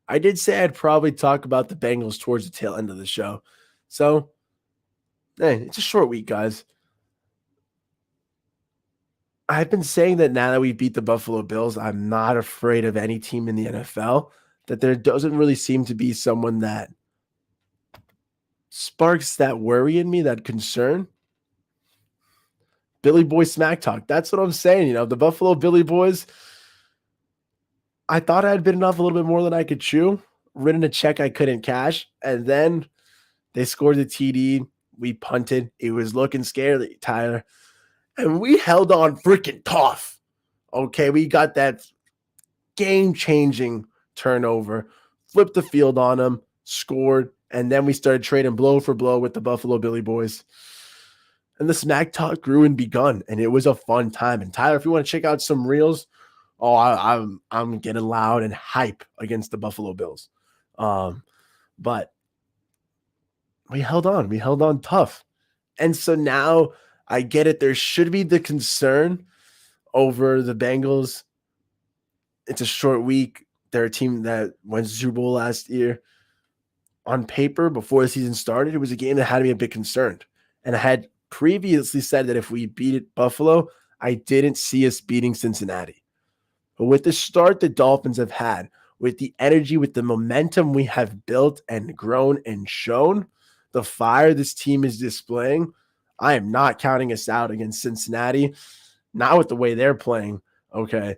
I did say I'd probably talk about the Bengals towards the tail end of the show. So, hey, it's a short week, guys. I've been saying that now that we beat the Buffalo Bills, I'm not afraid of any team in the NFL. That there doesn't really seem to be someone that sparks that worry in me, that concern? Billy Boy smack talk. That's what I'm saying. You know, the Buffalo Billy Boys, I thought I had bitten off a little bit more than I could chew, written a check I couldn't cash, and then they scored the TD. We punted. It was looking scary, Tyler. And we held on freaking tough. Okay, we got that game-changing turnover, flipped the field on them, scored, and then we started trading blow for blow with the Buffalo Billy Boys. And the smack talk grew and begun, and it was a fun time. And Tyler, if you want to check out some reels, I'm getting loud and hype against the Buffalo Bills. But we held on tough. And so now I get it. There should be the concern over the Bengals. It's a short week. They're a team that went to the Super Bowl last year. On paper, before the season started, it was a game that had me a bit concerned. And I had previously said that if we beat Buffalo, I didn't see us beating Cincinnati. But with the start the Dolphins have had, with the energy, with the momentum we have built and grown and shown, the fire this team is displaying, I am not counting us out against Cincinnati. Not with the way they're playing. Okay.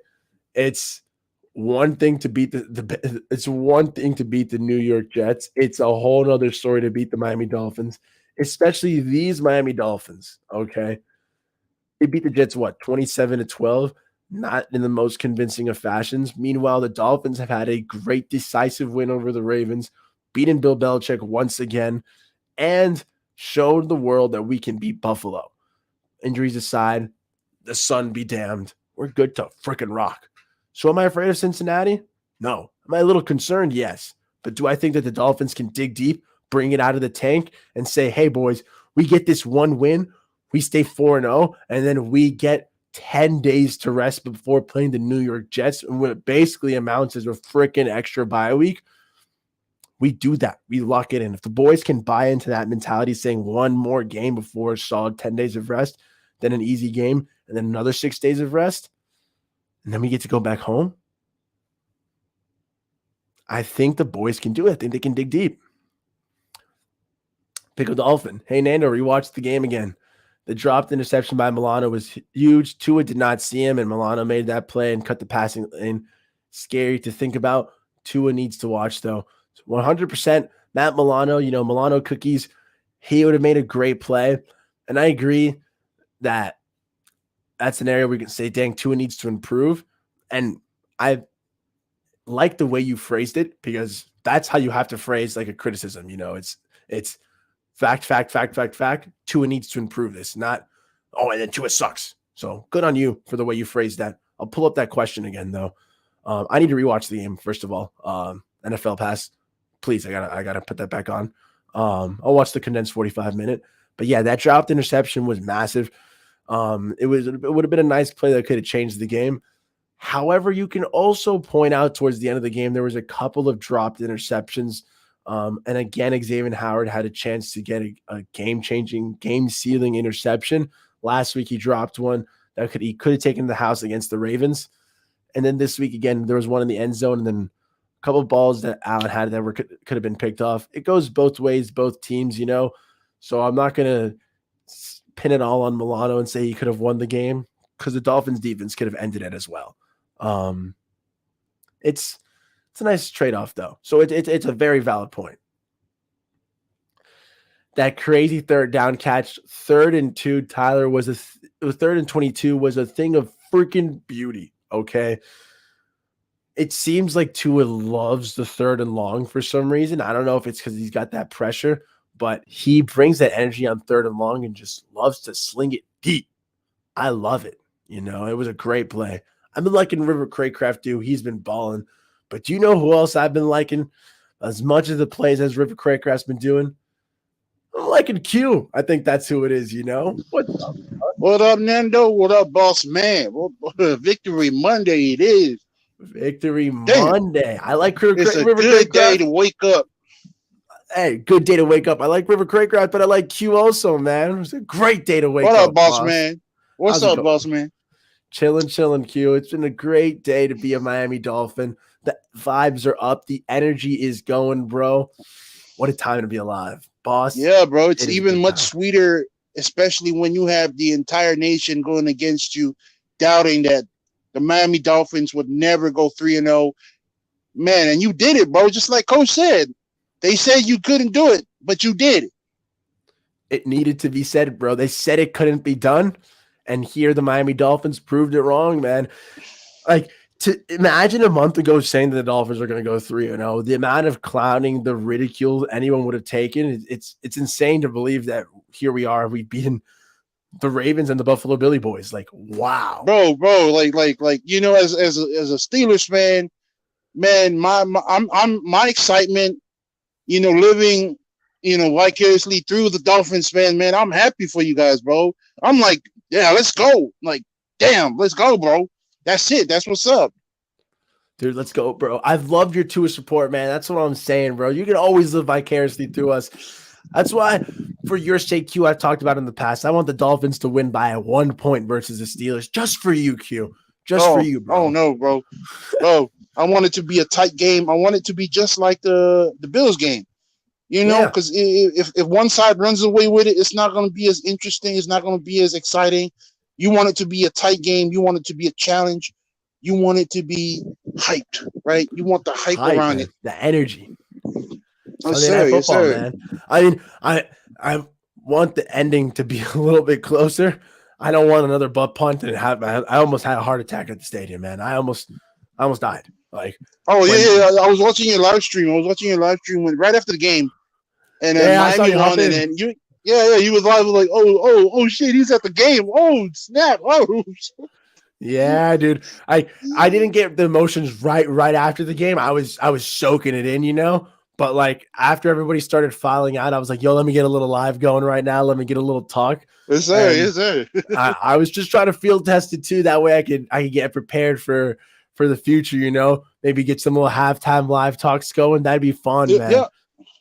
It's one thing to beat it's one thing to beat the New York Jets. It's a whole other story to beat the Miami Dolphins, especially these Miami Dolphins. Okay. They beat the Jets, 27-12? Not in the most convincing of fashions. Meanwhile, the Dolphins have had a great decisive win over the Ravens, beaten Bill Belichick once again, and showed the world that we can beat Buffalo. Injuries aside, the sun be damned. We're good to freaking rock. So am I afraid of Cincinnati? No. Am I a little concerned? Yes. But do I think that the Dolphins can dig deep, bring it out of the tank, and say, hey, boys, we get this one win, we stay 4-0, and then we get 10 days to rest before playing the New York Jets, and what it basically amounts is a freaking extra bye week? We do that. We lock it in. If the boys can buy into that mentality, saying one more game before a solid 10 days of rest, then an easy game, and then another 6 days of rest, and then we get to go back home, I think the boys can do it. I think they can dig deep. Pick a Dolphin. Hey, Nando, rewatched the game again. The dropped interception by Milano was huge. Tua did not see him, and Milano made that play and cut the passing lane. Scary to think about. Tua needs to watch, though. 100% Matt Milano, Milano cookies, he would have made a great play. And I agree that that's an area where we can say, dang, Tua needs to improve. And I like the way you phrased it, because that's how you have to phrase like a criticism. It's fact. Tua needs to improve this, not, and then Tua sucks. So good on you for the way you phrased that. I'll pull up that question again, though. I need to rewatch the game, first of all. NFL Pass. Please, I gotta put that back on. I'll watch the condensed 45-minute. But yeah, that dropped interception was massive. It would have been a nice play that could have changed the game. However, you can also point out towards the end of the game, there was a couple of dropped interceptions. And again, Xavier Howard had a chance to get a game-changing, game-sealing interception. Last week, he dropped one that he could have taken to the house against the Ravens. And then this week, again, there was one in the end zone, and then a couple of balls that Allen had that could have been picked off. It goes both ways, both teams, So I'm not going to pin it all on Milano and say he could have won the game, because the Dolphins defense could have ended it as well. It's a nice trade-off, though. So it's a very valid point. That crazy third down catch, 3rd and 2, Tyler, was 3rd and 22 was a thing of freaking beauty. Okay. It seems like Tua loves the 3rd and long for some reason. I don't know if it's because he's got that pressure, but he brings that energy on 3rd and long and just loves to sling it deep. I love it. It was a great play. I've been liking River Craycraft, dude. He's been balling. But do you know who else I've been liking as much as the plays as River Craycraft's been doing? I'm liking Q. I think that's who it is, What's up? What up, Nando? What up, boss man? Victory Monday it is. Victory Monday. I like River It's a River good Craycraft. day to wake up. Hey, good day to wake up. I like River Craycraft, but I like Q also, man. It's a great day to wake up. What up, boss man? What's up, boss man? Chilling, Q. It's been a great day to be a Miami Dolphin. The vibes are up. The energy is going, bro. What a time to be alive. boss. Yeah, bro. It's It is a even good much time. sweeter, especially when you have the entire nation going against you, doubting that the Miami Dolphins would never go 3-0. Man, and you did it, bro. Just like Coach said. They said you couldn't do it, but you did it. It needed to be said, bro. They said it couldn't be done, and here the Miami Dolphins proved it wrong, man. Like, to imagine a month ago saying that the Dolphins are going to go 3-0, the amount of clowning, the ridicule anyone would have taken, it's insane to believe that here we are. We've beaten the Ravens and the Buffalo Billy Boys. Like, wow. Bro, like as a Steelers fan, man, my excitement, living, vicariously through the Dolphins fan, man, I'm happy for you guys, bro. I'm like, yeah, let's go. Like, damn, let's go, bro. That's it. That's what's up. Dude, let's go, bro. I've loved your Tua support, man. That's what I'm saying, bro. You can always live vicariously through us. That's why, for your sake, Q, I've talked about in the past, I want the Dolphins to win by 1 point versus the Steelers. Just for you, Q. Just for you, bro. Oh, no, bro. Bro, I want it to be a tight game. I want it to be just like the Bills game. Because if one side runs away with it, it's not going to be as interesting. It's not going to be as exciting. You want it to be a tight game. You want it to be a challenge. You want it to be hyped, right? You want the hype around it. The energy. Yes, sir. Yes, sir. Man. I mean, I want the ending to be a little bit closer. I don't want another butt punt and I almost had a heart attack at the stadium, man. I almost died. Like, yeah. I was watching your live stream. Right after the game, and then Miami won, and then you was live like, oh shit, he's at the game. Oh snap! Oh. Yeah, dude. I didn't get the emotions right after the game. I was soaking it in, But like after everybody started filing out, I was like, yo, let me get a little live going right now. Let me get a little talk. Yes, sir. Yes, sir. I was just trying to field test it too. That way I could get prepared for the future, maybe get some little halftime live talks going. That'd be fun, man. Yeah.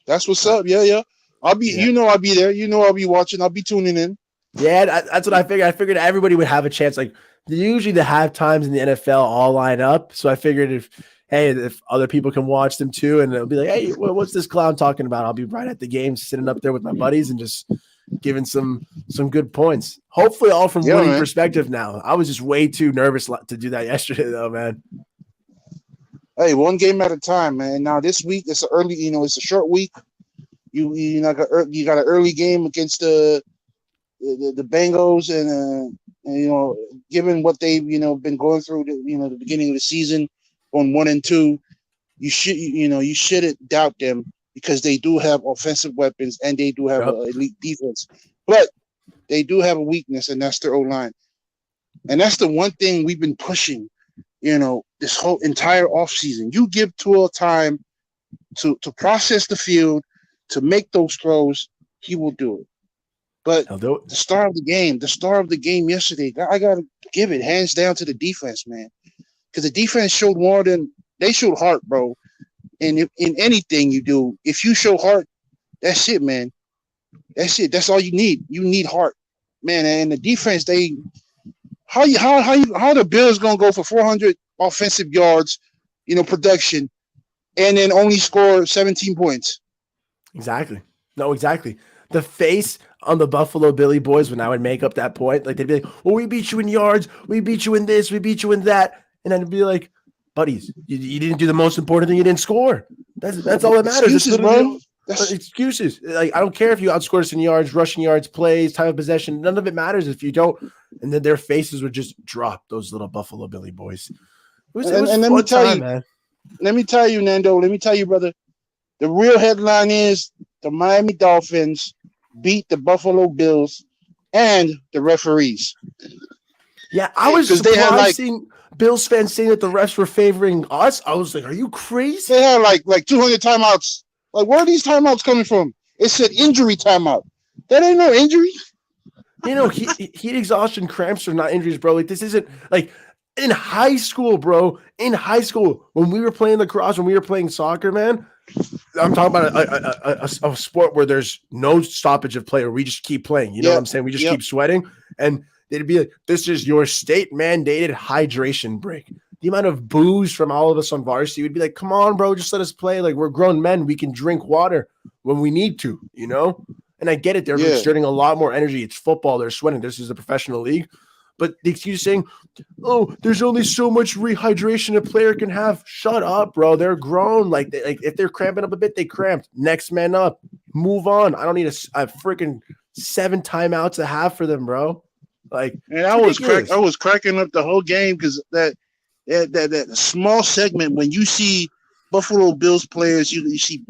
That's what's up. Yeah. I'll be I'll be there. I'll be watching. I'll be tuning in. Yeah, that's what I figured. I figured everybody would have a chance. Like usually the halftimes in the NFL all line up. So I figured if other people can watch them too, and it'll be like, hey, what's this clown talking about? I'll be right at the game, sitting up there with my buddies and just giving some good points. Hopefully all from winning perspective now. I was just way too nervous to do that yesterday though, man. Hey, one game at a time, man. Now this week it's it's a short week. You got an early game against the Bengals, and given what they've been going through, the beginning of the season, on 1-2, you shouldn't doubt them because they do have offensive weapons and they do have an elite defense, but they do have a weakness, and that's their O-line, and that's the one thing we've been pushing. This whole entire offseason, you give Tua time to process the field, to make those throws, he will do it. But the star of the game yesterday, I got to give it hands down to the defense, man. Because the defense showed more than they showed heart, bro. And in anything you do, if you show heart, that's it, man. That's it. That's all you need. You need heart, man. And the defense, how the Bills gonna go for 400 offensive yards, production, and then only score 17 points? Exactly. No, exactly. The face on the Buffalo Billy Boys when I would make up that point, like they'd be like, well, we beat you in yards, we beat you in this, we beat you in that. And I'd be like, buddies, you didn't do the most important thing, you didn't score. That's all that matters. Excuses, bro. Excuses. Like, I don't care if you outscored us in yards, rushing yards, plays, time of possession. None of it matters if you don't. And then their faces would just drop, those little Buffalo Billy Boys. It was let me tell you, man. Let me tell you, Nando. Let me tell you, brother. The real headline is the Miami Dolphins beat the Buffalo Bills and the referees. Yeah, I was surprised seeing Bills fans saying that the refs were favoring us. I was like, are you crazy? They had like 200 timeouts. Like, where are these timeouts coming from? It said injury timeout. That ain't no injury. Heat exhaustion, cramps are not injuries, bro. Like, this isn't like in high school, bro. In high school, when we were playing lacrosse, when we were playing soccer, man, I'm talking about a sport where there's no stoppage of play, or we just keep playing. You know what I'm saying? We just keep sweating. And they'd be like, this is your state mandated hydration break. the amount of boos from all of us on varsity would be like, come on, bro, just let us play. Like, we're grown men. We can drink water when we need to, you know? And I get it. They're exerting a lot more energy. It's football. They're sweating. This is a professional league. But the excuse saying, oh, there's only so much rehydration a player can have. Shut up, bro. They're grown. Like if they're cramping up a bit, they cramped. Next man up. Move on. I don't need a freaking 7 timeouts a half for them, bro. Like, and I was cracking up the whole game because that small segment when you see Buffalo Bills players, you see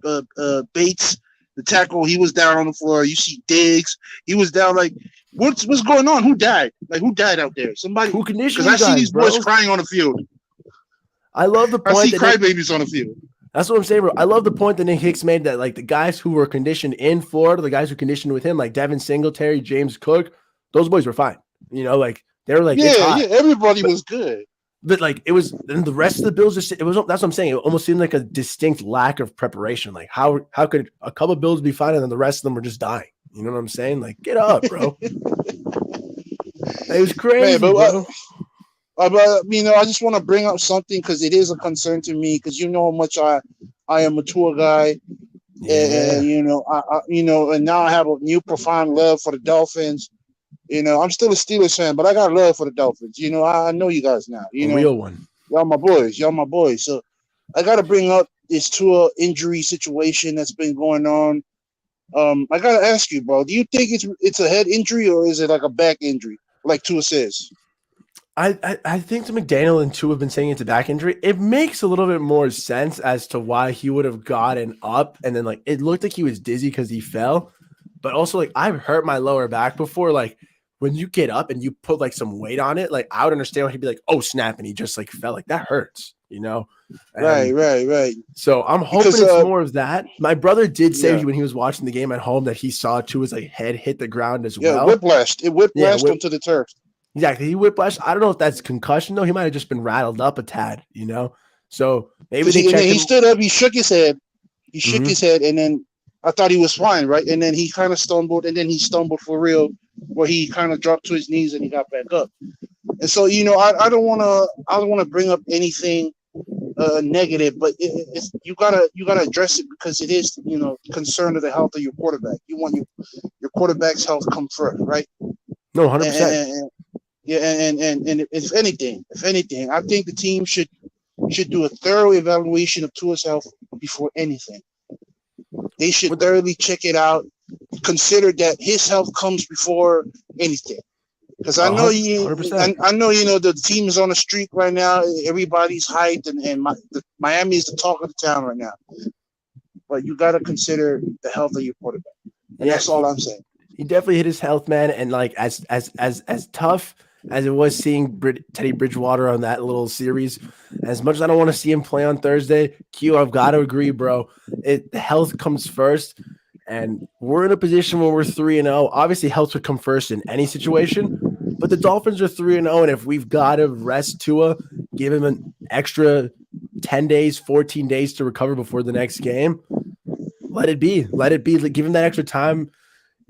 Bates, the tackle, he was down on the floor. You see Diggs, he was down. Like, what's going on? Who died? Like, who died out there? Somebody. Who conditioned? Because I see these boys crying on the field. I love the point. I see crybabies on the field. That's what I'm saying, bro. I love the point that Nick Hicks made that, like, the guys who were conditioned in Florida, the guys who conditioned with him, like Devin Singletary, James Cook, those boys were fine. You know, like, they were like, everybody was good. But like, it was, and the rest of the Bills that's what I'm saying. It almost seemed like a distinct lack of preparation. Like, how could a couple of Bills be fine and then the rest of them were just dying? You know what I'm saying? Like, get up, bro. It was crazy, man, bro. I just want to bring up something because it is a concern to me because you know how much I am a tour guy, and and now I have a new profound love for the Dolphins. You know, I'm still a Steelers fan, but I got love for the Dolphins. You know, I know you guys now. You know, real one. Y'all my boys. So I got to bring up this Tua injury situation that's been going on. I got to ask you, bro. Do you think it's a head injury or is it like a back injury, like Tua says? I think to McDaniel and Tua have been saying it's a back injury. It makes a little bit more sense as to why he would have gotten up and then like it looked like he was dizzy because he fell, but also like I've hurt my lower back before. Like when you get up and you put like some weight on it, like I would understand why he'd be like, oh snap, and he just like fell. Like that hurts, you know? And right. So I'm hoping it's more of that. My brother did say when he was watching the game at home that he saw Tua's like head hit the ground as well. It whiplashed onto the turf. Exactly. He whiplashed. I don't know if that's concussion though. He might have just been rattled up a tad, you know? So maybe he stood up, he shook his head. He shook his head, and then I thought he was fine, right? And then he kind of stumbled, and then he stumbled for real, where he kind of dropped to his knees and he got back up. And so, you know, I don't want to bring up anything negative, but you gotta address it because it is, you know, concern of the health of your quarterback. You want your quarterback's health come first, right? No, 100%. And if anything, I think the team should do a thorough evaluation of Tua's health before anything. They should thoroughly check it out. Consider that his health comes before anything. Because I know I know the team is on a streak right now. Everybody's hyped, and Miami is the talk of the town right now. But you got to consider the health of your quarterback, and that's all I'm saying. He definitely hit his health, man, and like as tough as it was seeing Teddy Bridgewater on that little series, as much as I don't want to see him play on Thursday, Q, I've got to agree, bro. The health comes first, and we're in a position where we're 3-0. Obviously, health would come first in any situation, but the Dolphins are 3-0, and if we've got to rest Tua, give him an extra 10 days, 14 days to recover before the next game, let it be. Give him that extra time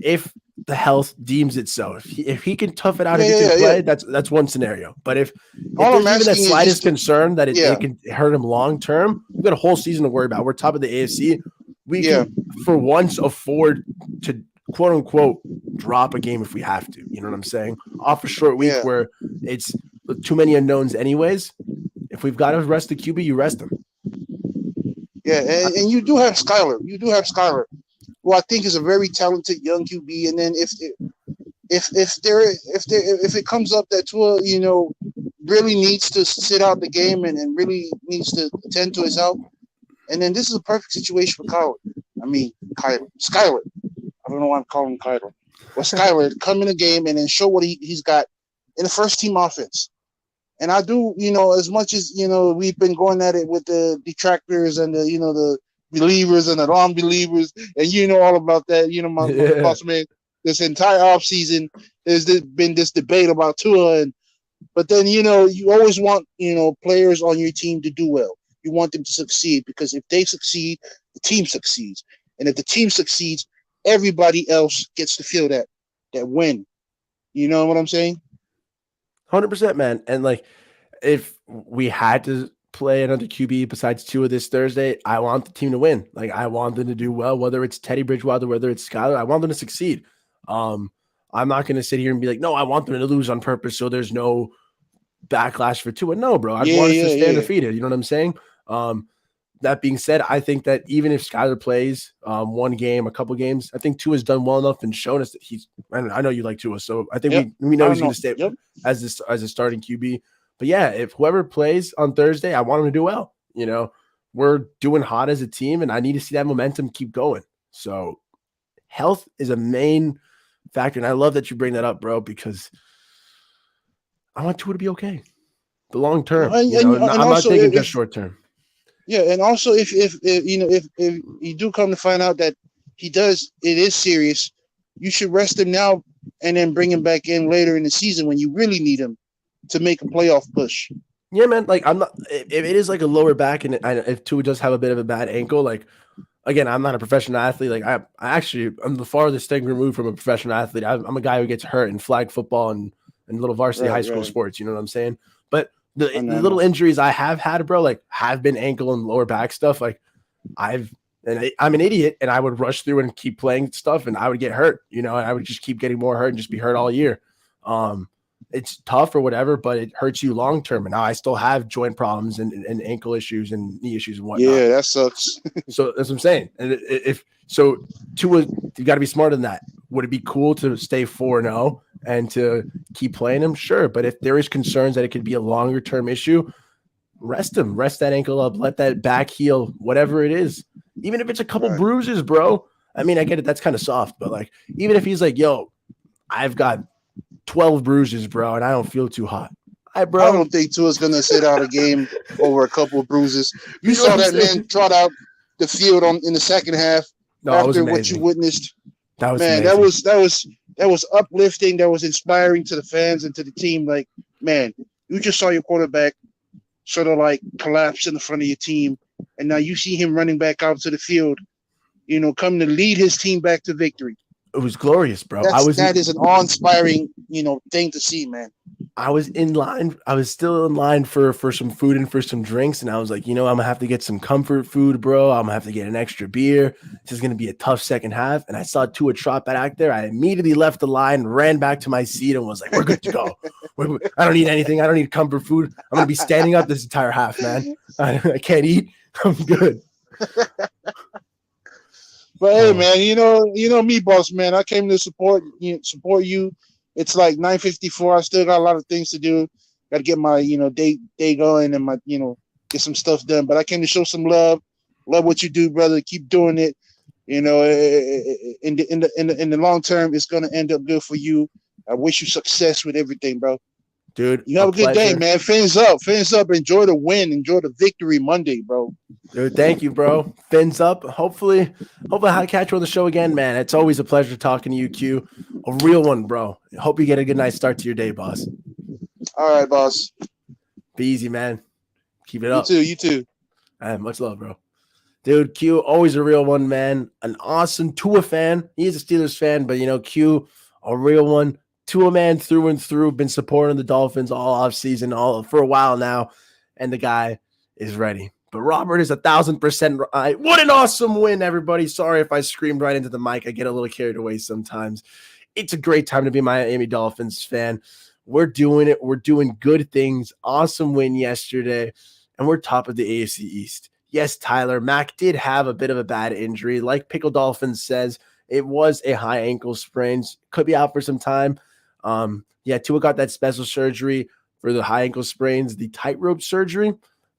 if the health deems it so. If he can tough it out and he can play, that's one scenario. But if there's even the slightest concern that it can hurt him long term, we've got a whole season to worry about. We're top of the AFC. We can, for once, afford to quote unquote drop a game if we have to. You know what I'm saying? Off a short week where it's too many unknowns anyways. If we've got to rest the QB, you rest him. Yeah, and you do have Skyler. Who I think is a very talented young QB, and then if it comes up that Tua, you know, really needs to sit out the game and really needs to attend to his health, and then this is a perfect situation for Skyler. I don't know why I'm calling him Kyler. Well, Skyler come in the game and then show what he's got in the first team offense. And I do, you know, as much as, you know, we've been going at it with the detractors and the, you know, the believers and the non-believers, and you know all about that. You know, my boss man, this entire offseason, there's been this debate about Tua, but then, you know, you always want, you know, players on your team to do well. You want them to succeed because if they succeed, the team succeeds. And if the team succeeds, everybody else gets to feel that win. You know what I'm saying? 100%, man. And like, if we had to play another QB besides Tua this Thursday, I want the team to win. Like I want them to do well, whether it's Teddy Bridgewater, whether it's Skyler, I want them to succeed. I'm not going to sit here and be like, no, I want them to lose on purpose so there's no backlash for Tua. No, bro, I'd want us to stay undefeated. You know what I'm saying? That being said, I think that even if Skyler plays one game, a couple games, I think Tua's done well enough and shown us that he's. I know you like Tua, so I think we know he's going to stay as a starting QB. But yeah, if whoever plays on Thursday, I want him to do well. You know, we're doing hot as a team, and I need to see that momentum keep going. So health is a main factor, and I love that you bring that up, bro, because I want Tua to be okay. The long term, I'm not thinking just short term. Yeah, and also if you do come to find out that it is serious, you should rest him now and then bring him back in later in the season when you really need him to make a playoff push. Yeah, man. Like I'm not. If it is like a lower back, and if Tua does have a bit of a bad ankle, like again, I'm not a professional athlete. Like I'm the farthest thing removed from a professional athlete. I'm a guy who gets hurt in flag football and little varsity high school sports. You know what I'm saying? But the little injuries I have had, bro, like have been ankle and lower back stuff. Like I'm an idiot, and I would rush through and keep playing stuff, and I would get hurt. You know, and I would just keep getting more hurt and just be hurt all year. It's tough or whatever, but it hurts you long term. And now I still have joint problems and ankle issues and knee issues and whatnot. Yeah, that sucks. So that's what I'm saying. And if so, Tua, you got to be smarter than that. Would it be cool to stay 4-0 and to keep playing him? Sure. But if there is concerns that it could be a longer term issue, rest him, rest that ankle up, let that back heal, whatever it is. Even if it's a couple bruises, bro. I mean, I get it. That's kind of soft, but like, even if he's like, yo, I've got 12 bruises, bro, and I don't feel too hot. I don't think Tua's going to sit out a game over a couple of bruises. You saw that man trot out the field in the second half after what you witnessed. That was man, amazing. that was uplifting. That was inspiring to the fans and to the team. Like, man, you just saw your quarterback sort of like collapse in the front of your team, and now you see him running back out to the field, coming to lead his team back to victory. It was glorious, bro. That is an awe-inspiring, thing to see, man. I was in line. I was still in line for some food and for some drinks, and I was like, I'm gonna have to get some comfort food, bro. I'm gonna have to get an extra beer. This is gonna be a tough second half. And I saw Tua trot back there. I immediately left the line, ran back to my seat, and was like, "We're good to go. I don't need anything. I don't need comfort food. I'm gonna be standing up this entire half, man. I can't eat. I'm good." But hey, man, you know me, boss man. I came to support you. It's like 9:54. I still got a lot of things to do. Got to get my day going and my get some stuff done. But I came to show some love. Love what you do, brother. Keep doing it. In the long term, it's gonna end up good for you. I wish you success with everything, bro. Dude, you have a good day, man. Fins up. Enjoy the win. Enjoy the victory Monday, bro. Dude, thank you, bro. Fins up. Hopefully I'll catch you on the show again, man. It's always a pleasure talking to you, Q. A real one, bro. Hope you get a good night start to your day, boss. All right, boss. Be easy, man. Keep it up. You too. Much love, bro. Dude, Q, always a real one, man. An awesome Tua fan. He is a Steelers fan, but Q, a real one. Tua man through and through, been supporting the Dolphins all offseason, for a while now, and the guy is ready. But Robert is 1,000% right. What an awesome win, everybody. Sorry if I screamed right into the mic. I get a little carried away sometimes. It's a great time to be a Miami Dolphins fan. We're doing it. We're doing good things. Awesome win yesterday, and we're top of the AFC East. Yes, Tyler, Mac did have a bit of a bad injury. Like Pickle Dolphins says, it was a high ankle sprain. Could be out for some time. Tua got that special surgery for the high ankle sprains, the tightrope surgery.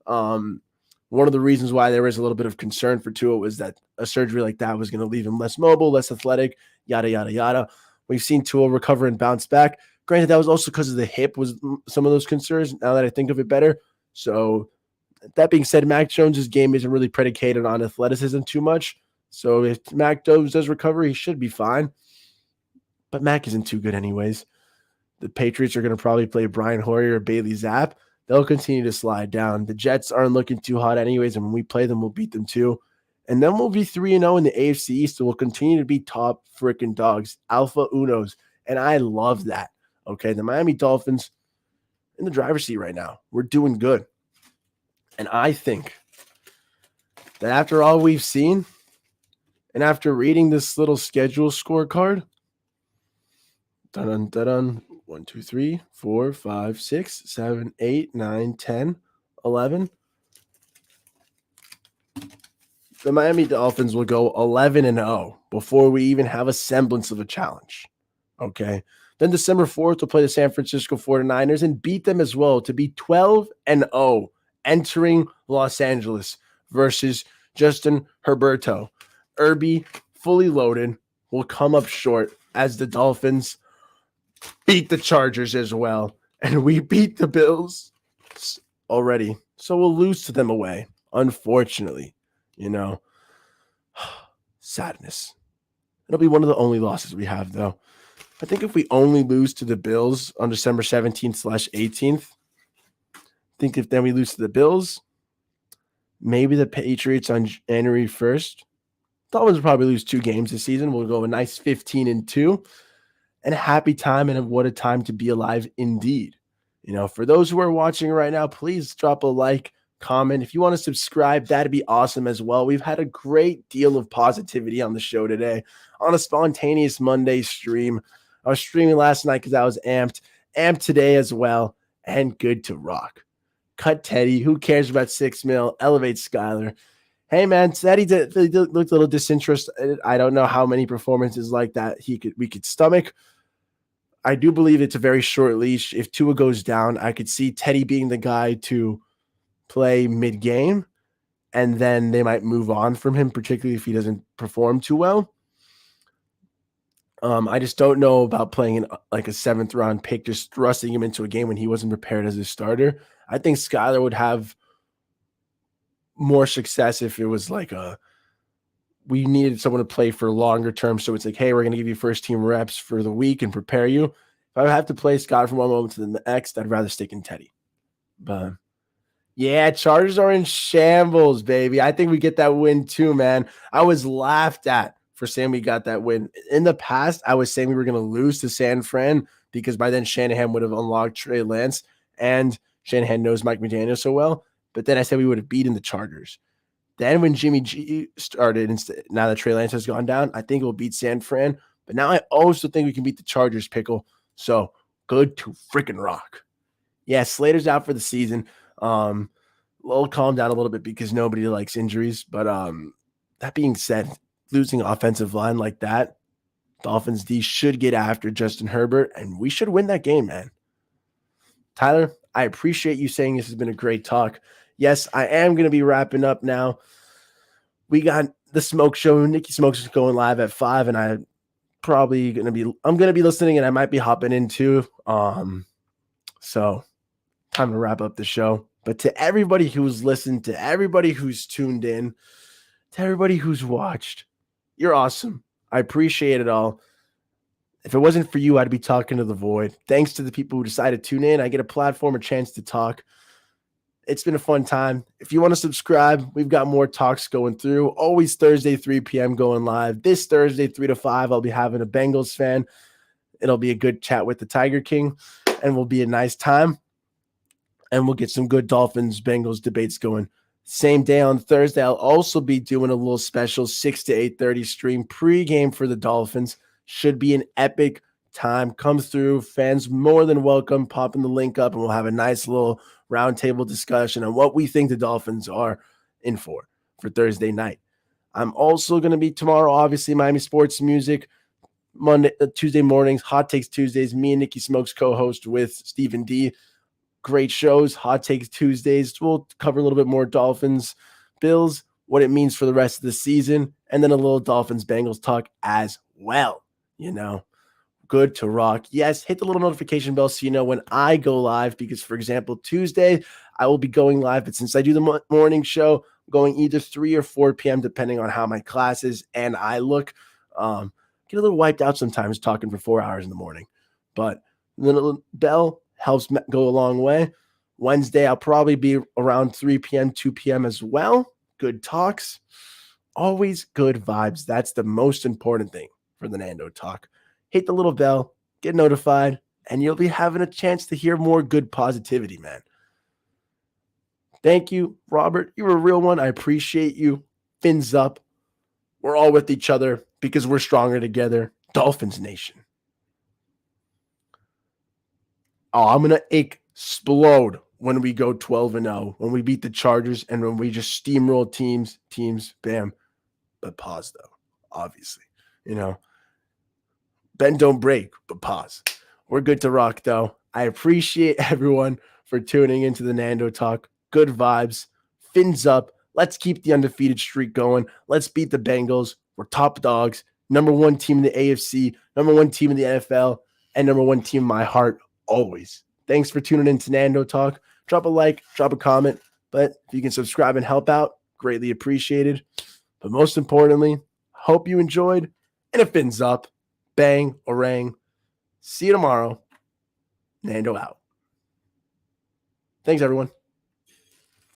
One of the reasons why there was a little bit of concern for Tua was that a surgery like that was going to leave him less mobile, less athletic, yada, yada, yada. We've seen Tua recover and bounce back. Granted, that was also because of the hip was some of those concerns, now that I think of it better. So that being said, Mac Jones' game isn't really predicated on athleticism too much. So if Mac Jones does recover, he should be fine. But Mac isn't too good anyways. The Patriots are going to probably play Brian Hoyer or Bailey Zapp. They'll continue to slide down. The Jets aren't looking too hot anyways, and when we play them, we'll beat them too. And then we'll be 3-0 in the AFC East, so we'll continue to be top freaking dogs, alpha unos, and I love that. Okay, the Miami Dolphins, in the driver's seat right now. We're doing good. And I think that after all we've seen, and after reading this little schedule scorecard, dun dun dun, 1, 2, 3, 4, 5, 6, 7, 8, 9, 10, 11. The Miami Dolphins will go 11-0 before we even have a semblance of a challenge. Okay. Then December 4th, we'll play the San Francisco 49ers and beat them as well to be 12-0 entering Los Angeles versus Justin Herberto. Irby, fully loaded, will come up short as the Dolphins beat the Chargers as well. And we beat the Bills already. So we'll lose to them away, unfortunately. Sadness. It'll be one of the only losses we have, though. I think if we only lose to the Bills on December 17th/18th, I think if then we lose to the Bills, maybe the Patriots on January 1st, Dolphins will probably lose 2 games this season. We'll go a nice 15-2 and a happy time, and what a time to be alive indeed. For those who are watching right now, please drop a like, comment. If you want to subscribe, that'd be awesome as well. We've had a great deal of positivity on the show today on a spontaneous Monday stream. I was streaming last night because I was amped today as well, and good to rock. Cut Teddy. Who cares about 6 mil? Elevate Skyler. Hey man, Teddy looked a little disinterested. I don't know how many performances like that we could stomach. I do believe it's a very short leash. If Tua goes down, I could see Teddy being the guy to play mid-game, and then they might move on from him, particularly if he doesn't perform too well. I just don't know about playing like a 7th round pick, just thrusting him into a game when he wasn't prepared as a starter. I think Skyler would have more success if it was like we needed someone to play for longer term. So it's like, hey, we're going to give you first team reps for the week and prepare you. If I have to play Scott from one moment to the next, I'd rather stick in Teddy. But yeah, Chargers are in shambles, baby. I think we get that win too, man. I was laughed at for saying we got that win. In the past, I was saying we were going to lose to San Fran because by then Shanahan would have unlocked Trey Lance, and Shanahan knows Mike McDaniel so well. But then I said we would have beaten the Chargers. Then when Jimmy G started, now that Trey Lance has gone down, I think we'll beat San Fran. But now I also think we can beat the Chargers, Pickle. So good to freaking rock. Yeah, Slater's out for the season. We'll calm down a little bit because nobody likes injuries. But that being said, losing offensive line like that, Dolphins D should get after Justin Herbert, and we should win that game, man. Tyler, I appreciate you saying this has been a great talk. Yes, I am going to be wrapping up now. We got the Smoke Show. Nikki Smokes is going live at 5, and I'm going to be listening, and I might be hopping in too. So time to wrap up the show. But to everybody who's listened, to everybody who's tuned in, to everybody who's watched, you're awesome. I appreciate it all. If it wasn't for you, I'd be talking to the void. Thanks to the people who decided to tune in. I get a platform, a chance to talk. It's been a fun time. If you want to subscribe, we've got more talks going through. Always Thursday, 3 p.m. going live. This Thursday, 3 to 5, I'll be having a Bengals fan. It'll be a good chat with the Tiger King, and will be a nice time. And we'll get some good Dolphins-Bengals debates going. Same day on Thursday, I'll also be doing a little special 6 to 8:30 stream pregame for the Dolphins. Should be an epic time. Come through. Fans more than welcome. Popping the link up, and we'll have a nice little roundtable discussion on what we think the Dolphins are in for Thursday night. I'm also going to be tomorrow, obviously, Miami Sports Music. Tuesday mornings, Hot Takes Tuesdays. Me and Nikki Smokes co-host with Stephen D. Great shows. Hot Takes Tuesdays. We'll cover a little bit more Dolphins, Bills, what it means for the rest of the season, and then a little Dolphins Bengals talk as well. Good to rock. Yes, hit the little notification bell so you know when I go live, because, for example, Tuesday, I will be going live, but since I do the morning show, I'm going either 3 or 4 p.m., depending on how my classes and I look. Get a little wiped out sometimes talking for 4 hours in the morning, but the little bell helps go a long way. Wednesday, I'll probably be around 3 p.m., 2 p.m. as well. Good talks. Always good vibes. That's the most important thing for the Nando Talk. Hit the little bell. Get notified. and you'll be having a chance to hear more good positivity, man. Thank you, Robert. You're a real one. I appreciate you. Fins up. We're all with each other because we're stronger together. Dolphins Nation. Oh, I'm going to explode when we go 12-0, when we beat the Chargers and when we just steamroll teams, bam. But pause, though, obviously. Bend don't break, but pause. We're good to rock, though. I appreciate everyone for tuning into the Nando Talk. Good vibes. Fins up. Let's keep the undefeated streak going. Let's beat the Bengals. We're top dogs. Number one team in the AFC. Number one team in the NFL. And number one team in my heart always. Thanks for tuning in to Nando Talk. Drop a like, drop a comment. But if you can subscribe and help out, greatly appreciated. But most importantly, hope you enjoyed. And a fins up. Bang, orang. See you tomorrow. Nando out. Thanks, everyone.